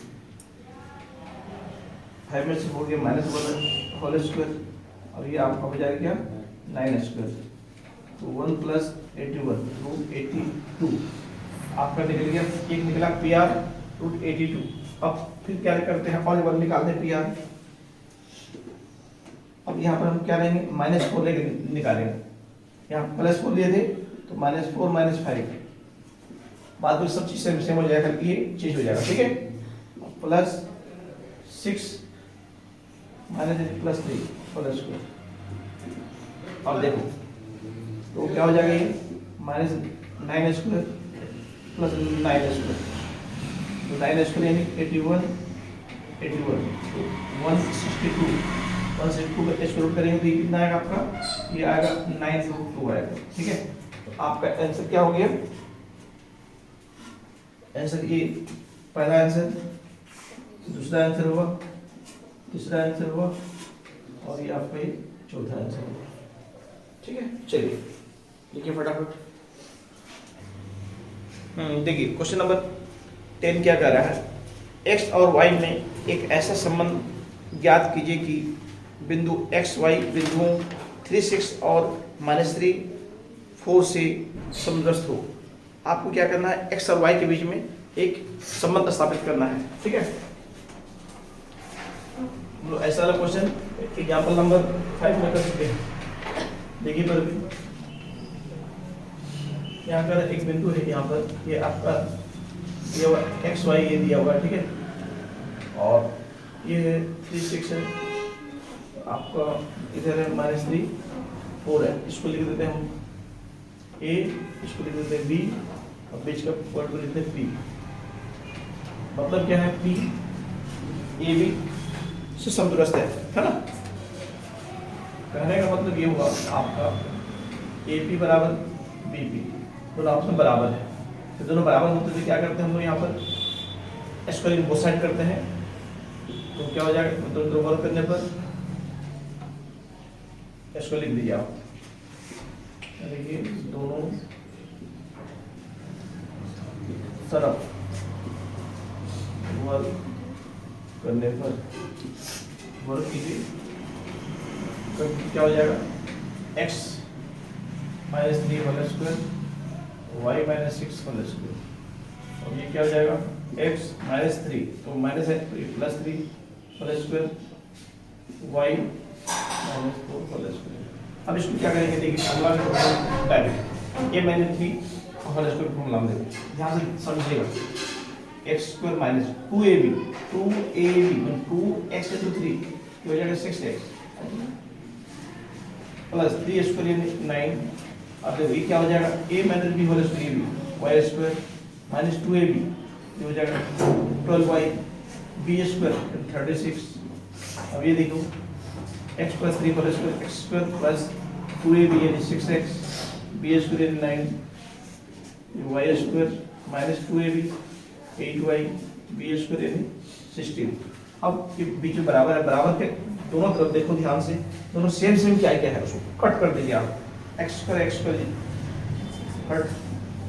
5 में से हो गया -1 होल स्क्वायर, और ये आपका हो जाएगा क्या 9 स्क्वायर, तो 1 + 81 √82 आपका निकल गया, एक निकला PR √82। अब फिर क्या करते हैं, और 1 निकालते हैं PR। अब यहाँ पर हम क्या लेंगे -4 लेके निकालेंगे, यहाँ +4 लिए थे तो -4 - 5, बाद में सब चीज सेम हो जाएगा, ये चीज हो जाएगा। ठीक है, +6 - +3 होल स्क्वायर, और देखो तो क्या हो जाएगा ये -9 स्क्वायर प्लस 9 स्क्वायर, तो 9 स्क्वायर यानी 81 तो 162 का स्क्वायर रूट करेंगे तो ये कितना आएगा आपका, ये आएगा 9√2 आएगा। ठीक है, तो आपका आंसर क्या हो गया, आंसर ये पहला आंसर, दूसरा आंसर हुआ, तीसरा आंसर हुआ, और ये आपका ये चौथा आंसर हुआ। ठीक है, चलिए लिखिए फटाफट। देखिए क्वेश्चन नंबर 10 क्या कर रहा है, x और y में एक ऐसा संबंध ज्ञात कीजिए कि बिंदु x y बिंदुओं 3 6 और -3 4 से समग्रस्त हो। आपको क्या करना है, x और y के बीच में एक संबंध स्थापित करना है। ठीक है, ऐसा वाला क्वेश्चन एग्जाम्पल नंबर 5 में कर सकते हैं। देखिए पर यहाँ पर एक बिंदु है, यहाँ पर ये आपका दिया हुआ एक्स वाई ये दिया हुआ है। ठीक है, और ये 3 6 है, आपका इधर है -3 4 है, इसको लिख देते हैं हम ए, इसको लिख देते हैं बी, और बीच का पॉइंट को लिखते हैं पी। मतलब क्या है, पी ए बी से समग्रस्त है ना। कहने का मतलब ये हुआ आपका ए पी बराबर बी पी, दोनों आपस में बराबर है। तो दोनों बराबर होते तो क्या करते हैं हम लोग यहाँ पर स्क्वायर बोथ साइड करते हैं, तो क्या हो जाएगा दोनों वर्ग करने पर स्क्वायर लिख दीजिए आप। देखिए दोनों तरफ वर्ग करने पर वर्ग कीजिए, तो क्या हो जाएगा x minus 3 whole square y minus 6 whole square, और ये क्या हो जाएगा x माइनस 3 तो माइनस है तो ये plus 3 whole square y minus 4 whole square. अब इसको क्या करेंगे देखिए अगला डायरेक्ट ये मैंने 3 होल स्क्वायर फॉर्मूला में देखिए ध्यान से समझिएगा x square minus 2ab 2x into 3 हो जाएगा 6x प्लस 3 स्क्वायर यानी 9। अब देखो ये क्या हो जाएगा a minus b whole square y square minus 2ab ये हो जाएगा 12y b स्क्वायर 36। अब ये देखो x plus 3 whole square x square plus 2ab यानी 6x b स्क्वायर यानी 9 y square minus 2ab 8y b square यानी 16। अब ये बीच में बराबर है, बराबर के दोनों तरफ देखो ध्यान से, दोनों सेम क्या है उसको कट कर दीजिए आप, x square cut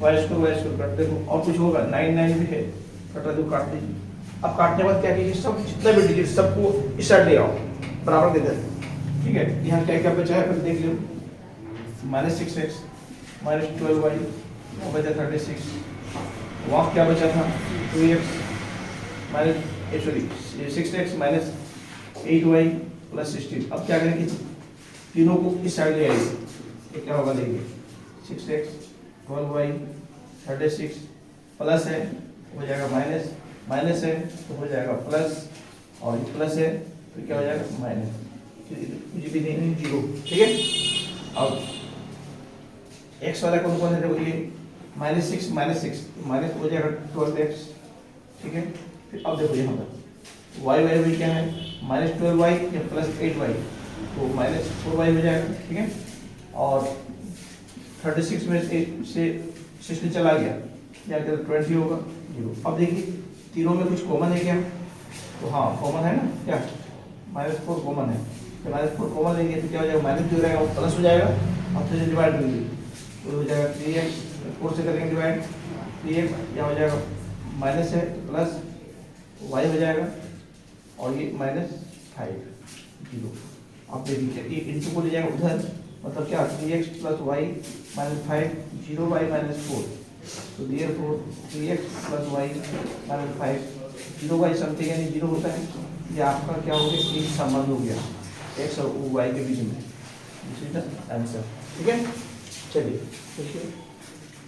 y square cut देखो, और कुछ होगा 9 भी है कट दो काट दीजिए। अब काटने के बाद क्या कीजिए सब जितना भी डिजिट सबको इस साइड ले आओ बराबर दे देते, ठीक है। यहाँ क्या क्या बचा है फिर देख लो माइनस 6x माइनस 12y बचा 36, वहाँ क्या बचा था 2x minus 6x minus 8y plus 16। अब क्या करेंगे तीनों को इस साइड ले आइए, ये क्या होगा देखिए 6x 12y 36 प्लस है हो जाएगा माइनस, माइनस है तो हो जाएगा प्लस, और ये प्लस है तो क्या हो जाएगा माइनस, कुछ भी नहीं 0, ठीक है। अब x वाला कौन कौन है देखो ये माइनस 6 माइनस हो जाएगा 12x, ठीक है। फिर अब देखो यहाँ पर y क्या है माइनस 12y या प्लस 8y तो माइनस 4y हो जाएगा, ठीक है। और 36 में से 16 चला गया या 20 होगा 0। अब देखिए तीनों में कुछ कॉमन है क्या, तो हाँ कॉमन है ना, क्या -4 कॉमन है, तो -4 कॉमन लेंगे तो क्या हो जाएगा माइनस जो रहेगा वो प्लस हो जाएगा, और फिर डिवाइड करेंगे तो हो जाएगा 3x 4 से करेंगे डिवाइड 3x क्या हो जाएगा माइनस है प्लस y हो जाएगा, और ये -5 0। अब देखिए ये इनटू को ले जाएगा उधर, मतलब क्या 3x plus y minus 5 0y minus 4, तो therefore 3x plus y minus 5 0y something यानी 0 होता है। ये आपका क्या हो गया एक संबंध हो गया x और y के बीच में, दिस इज द आंसर, ठीक है। चलिए देखिए